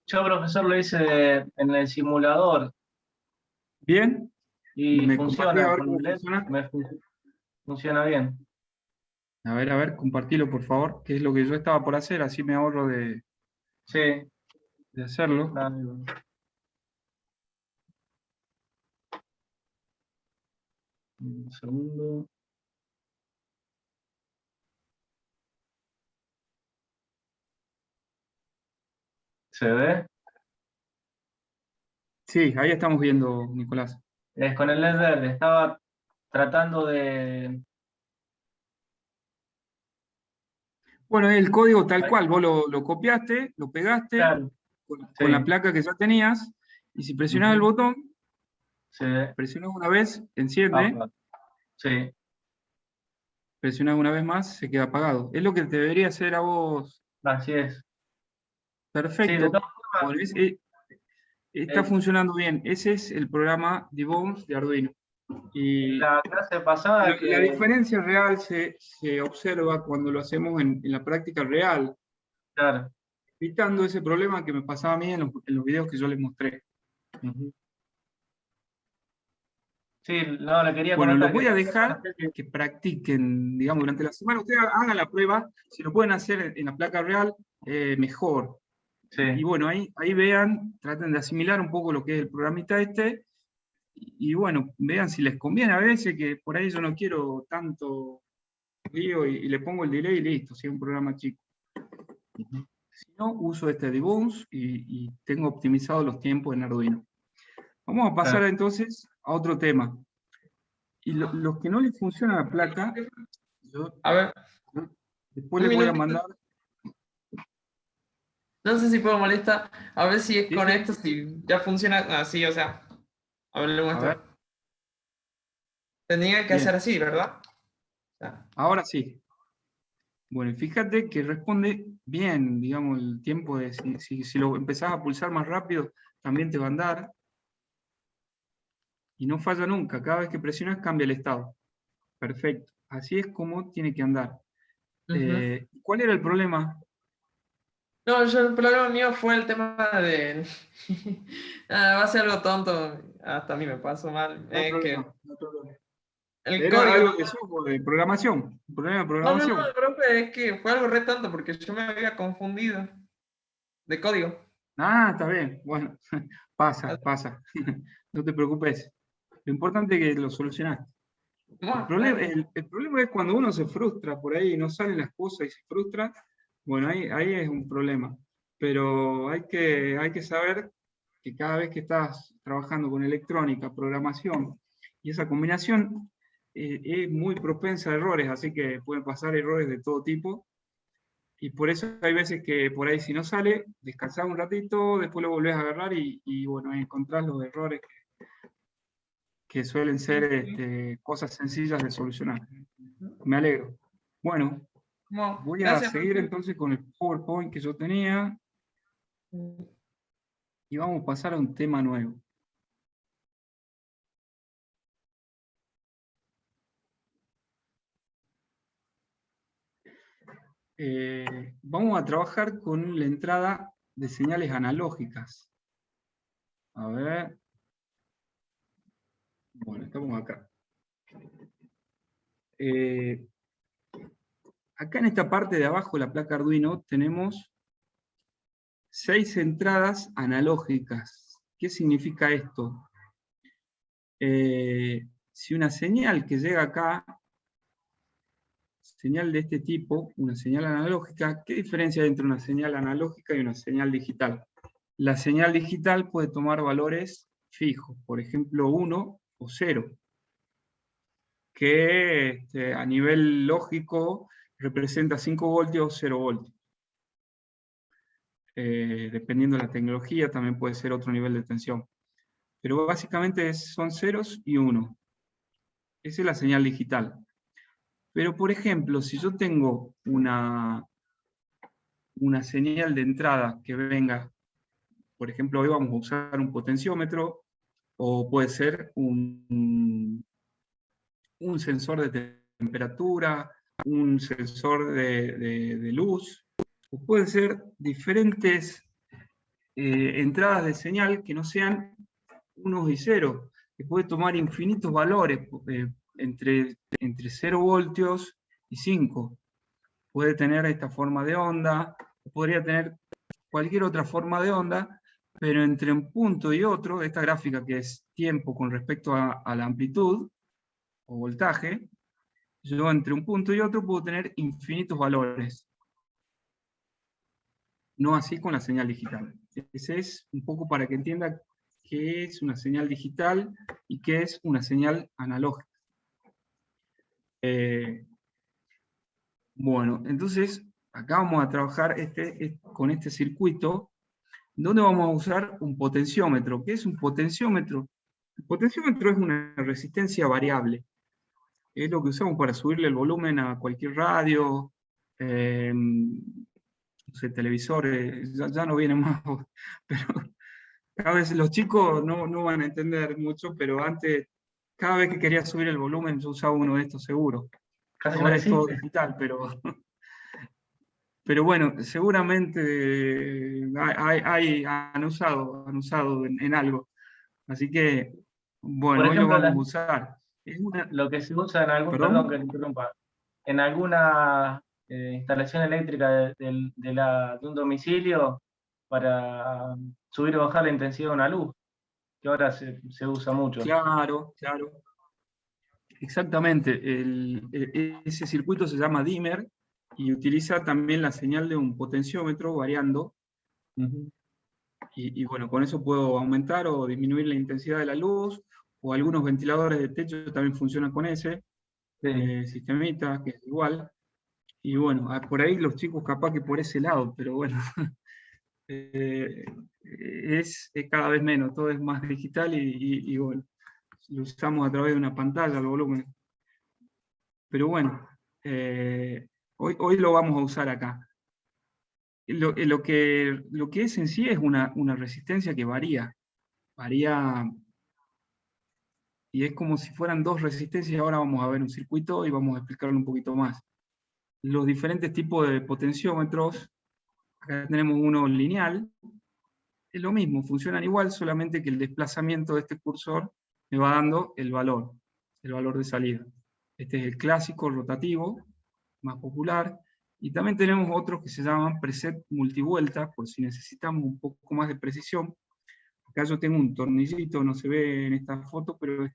Yo, profesor, lo hice en el simulador Bien, y ¿me compartí a funciona, ver con cómo LED funciona? funciona bien. A ver, compartilo por favor, que es lo que yo estaba por hacer, así me ahorro Sí, de hacerlo. dale. Un segundo. ¿Se ve? Sí, ahí estamos viendo, Nicolás. Es con el LED verde. Estaba tratando de... Bueno, el código tal cual, vos lo copiaste, lo pegaste Claro, con la sí. placa que ya tenías, y si presionás el Ujú. botón, Se ve. presionás una vez, enciende, Apa. Sí, presionás una vez más, se queda apagado. Es lo que te debería hacer a vos. así es. Sí, de Perfecto. todas Bueno, formas, está funcionando bien. Ese es el programa Debones de Arduino. Y la clase pasada la diferencia real se observa cuando lo hacemos en la práctica real, claro. evitando ese problema que me pasaba a mí en los videos que yo les mostré. Ujú. Sí, no, le quería Bueno, comentar los voy a dejar que... que practiquen, digamos, durante la semana. Ustedes hagan la prueba, si lo pueden hacer en la placa real, mejor. Sí, Y bueno, ahí vean, traten de asimilar un poco lo que es el programita este, y bueno, vean si les conviene. A veces que por ahí yo no quiero tanto lío y le pongo el delay y listo, si es un programa chico. Si no, uso este Debones y tengo optimizados los tiempos en Arduino. Vamos a pasar claro. entonces a otro tema. Y los que no les funciona la placa, yo A ver, después un les voy a minutito. mandar. No sé si puedo molestar. A ver si es Sí, con sí. esto, si ya funciona así, o sea. A ver, le A muestro. ver, Tenía que bien. hacer así, ¿verdad? O sea, Ahora sí. Bueno, fíjate que responde bien, digamos, el tiempo de si lo empezás a pulsar más rápido, también te va a andar. Y no falla nunca, cada vez que presionas cambia el estado. Perfecto. Así es como tiene que andar. ujú. ¿Cuál era el problema? No, el problema mío fue el tema de... va a ser algo tonto, hasta a mí me pasó mal. No hay Es que problema, no hay problema. el Era código... algo de software, de programación, un problema de No, programación. profe, es que fue algo re tonto porque yo me había confundido de código. Ah, está bien, bueno, pasa. No te preocupes. Lo importante es que lo solucionaste. El problema, el problema es cuando uno se frustra por ahí y no salen las cosas y se frustra, bueno, ahí es un problema. Pero hay que saber que cada vez que estás trabajando con electrónica, programación, y esa combinación es muy propensa a errores, así que pueden pasar errores de todo tipo. Y por eso hay veces que por ahí si no sale, descansás un ratito, después lo volvés a agarrar y bueno, encontrás los errores que suelen ser cosas sencillas de solucionar. Me alegro. Bueno, No, voy a gracias, seguir profe. entonces con el PowerPoint que yo tenía y vamos a pasar a un tema nuevo. Vamos a trabajar con la entrada de señales analógicas. A ver. Bueno, estamos acá. Acá en esta parte de abajo de la placa Arduino tenemos 6 entradas analógicas. ¿Qué significa esto? Si una señal que llega acá, señal de este tipo, una señal analógica, ¿qué diferencia hay entre una señal analógica y una señal digital? La señal digital puede tomar valores fijos, por ejemplo 1 o 0, que a nivel lógico representa 5 voltios o 0 voltios. Dependiendo de la tecnología, también puede ser otro nivel de tensión. Pero básicamente son ceros y unos. Esa es la señal digital. Pero, por ejemplo, si yo tengo una señal de entrada que venga, por ejemplo, hoy vamos a usar un potenciómetro, o puede ser un sensor de temperatura, un sensor de luz, o pueden ser diferentes entradas de señal que no sean unos y ceros, que puede tomar infinitos valores, entre 0 voltios y 5. Puede tener esta forma de onda, podría tener cualquier otra forma de onda, pero entre un punto y otro, esta gráfica que es tiempo con respecto a la amplitud o voltaje, yo entre un punto y otro puedo tener infinitos valores. No así con la señal digital. Ese es un poco para que entienda qué es una señal digital y qué es una señal analógica. Bueno, entonces acá vamos a trabajar con este circuito, donde vamos a usar un potenciómetro. ¿Qué es un potenciómetro? El potenciómetro es una resistencia variable. Es lo que usamos para subirle el volumen a cualquier radio, no sé, televisores, ya no vienen más, pero cada vez los chicos no van a entender mucho, pero antes, cada vez que quería subir el volumen, yo usaba uno de estos seguros. Casi no Ahora es todo existe. digital, pero bueno, seguramente han usado en algo. Así que, Por bueno, hoy lo ejemplo, vamos a usar. Es lo que se usa en algún, perdón que ¿Perdón? te interrumpa, en alguna instalación eléctrica de un domicilio para subir o bajar la intensidad de una luz, que ahora se usa mucho. Claro, claro. Exactamente. Ese circuito se llama dimmer y utiliza también la señal de un potenciómetro variando. Ujú. Y bueno, con eso puedo aumentar o disminuir la intensidad de la luz, o algunos ventiladores de techo también funcionan con ese Sí. sistemita, que es igual. Y bueno, por ahí los chicos capaz que por ese lado, pero bueno, eh, es cada vez menos, todo es más digital y bueno, lo usamos a través de una pantalla, el volumen. Pero bueno, hoy lo vamos a usar acá. Lo que es en sí es una resistencia que varía y es como si fueran dos resistencias. Ahora vamos a ver un circuito y vamos a explicarlo un poquito más. Los diferentes tipos de potenciómetros, acá tenemos uno lineal, es lo mismo, funcionan igual, solamente que el desplazamiento de este cursor me va dando el valor de salida. Este es el clásico rotativo, más popular, y también tenemos otros que se llaman preset multivuelta, por si necesitamos un poco más de precisión. Acá yo tengo un tornillito, no se ve en esta foto, pero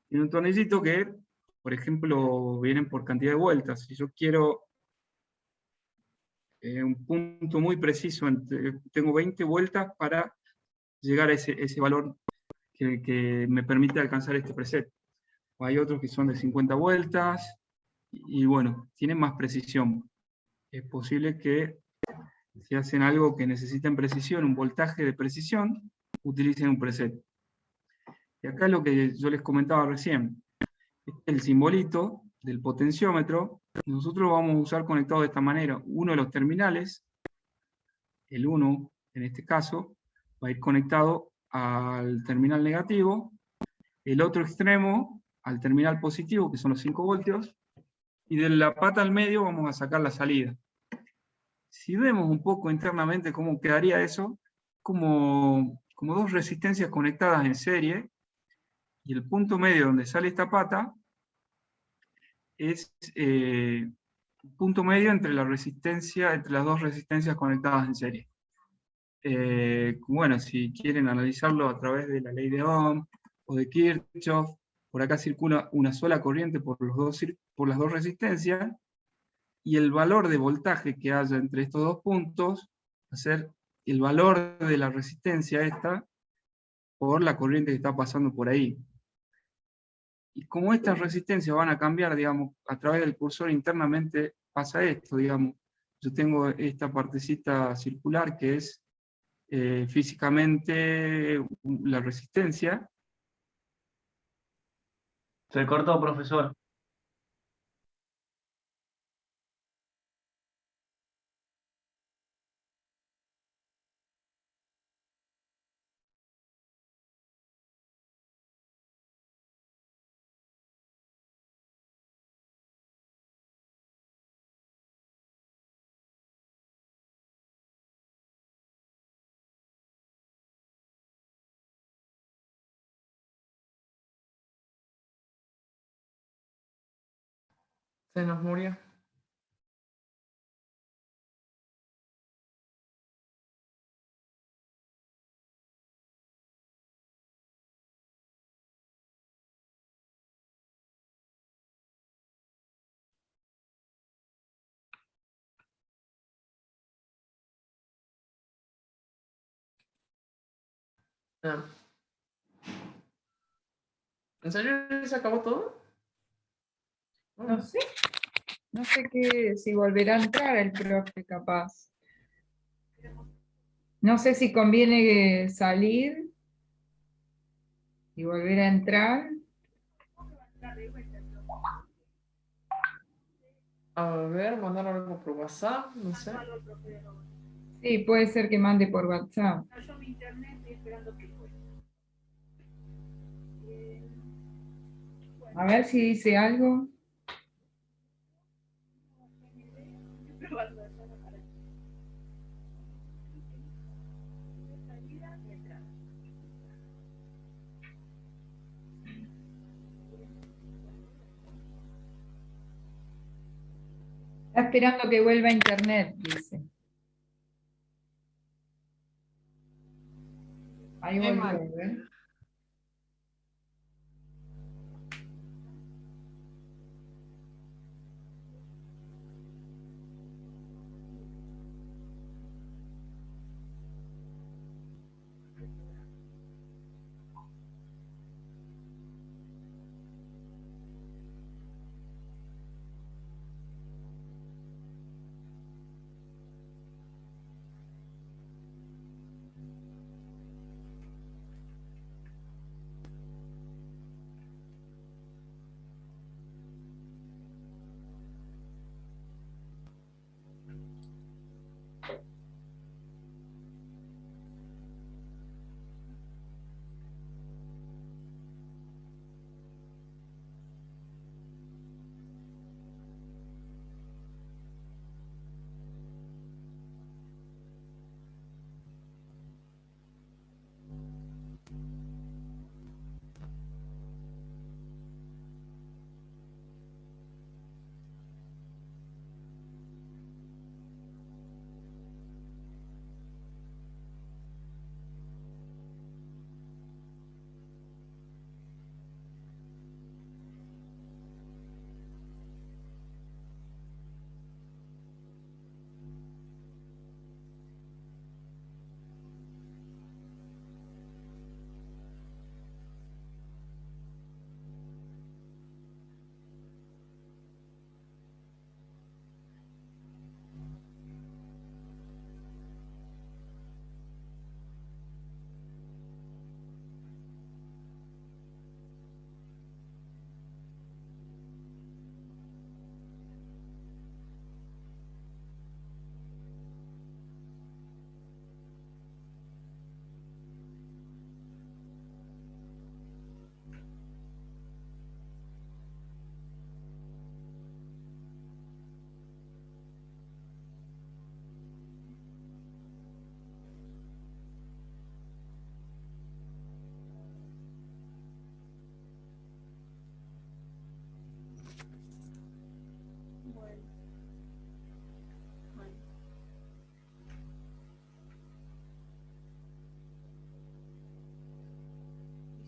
tiene un tornillito que, por ejemplo, vienen por cantidad de vueltas. Si yo quiero un punto muy preciso, tengo 20 vueltas para llegar a ese valor que me permite alcanzar este preset. O hay otros que son de 50 vueltas, y bueno, tienen más precisión. Es posible que si hacen algo que necesiten precisión, un voltaje de precisión, utilicen un preset. Y acá es lo que yo les comentaba recién. El simbolito del potenciómetro, nosotros lo vamos a usar conectado de esta manera. Uno de los terminales, el 1 en este caso, va a ir conectado al terminal negativo, el otro extremo al terminal positivo, que son los 5 voltios, y de la pata al medio vamos a sacar la salida. Si vemos un poco internamente cómo quedaría eso, como dos resistencias conectadas en serie, y el punto medio donde sale esta pata es punto medio entre entre las dos resistencias conectadas en serie. Bueno, si quieren analizarlo a través de la ley de Ohm o de Kirchhoff, por acá circula una sola corriente por las dos resistencias, y el valor de voltaje que haya entre estos dos puntos va a ser el valor de la resistencia esta por la corriente que está pasando por ahí. Y como estas resistencias van a cambiar, digamos, a través del cursor internamente pasa esto, digamos. Yo tengo esta partecita circular que es físicamente la resistencia. Se cortó, profesor. Se nos murió. Ah. ¿En serio se acabó todo? No sé. No sé si volverá a entrar el profe, capaz. No sé si conviene salir y volver a entrar. A ver, mandar algo por WhatsApp, no sé. Sí, puede ser que mande por WhatsApp. A ver si dice algo. Está esperando que vuelva a internet, dice. Ahí volvió, a ver.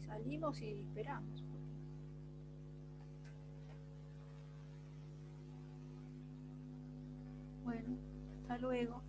Salimos y esperamos. Bueno, hasta luego.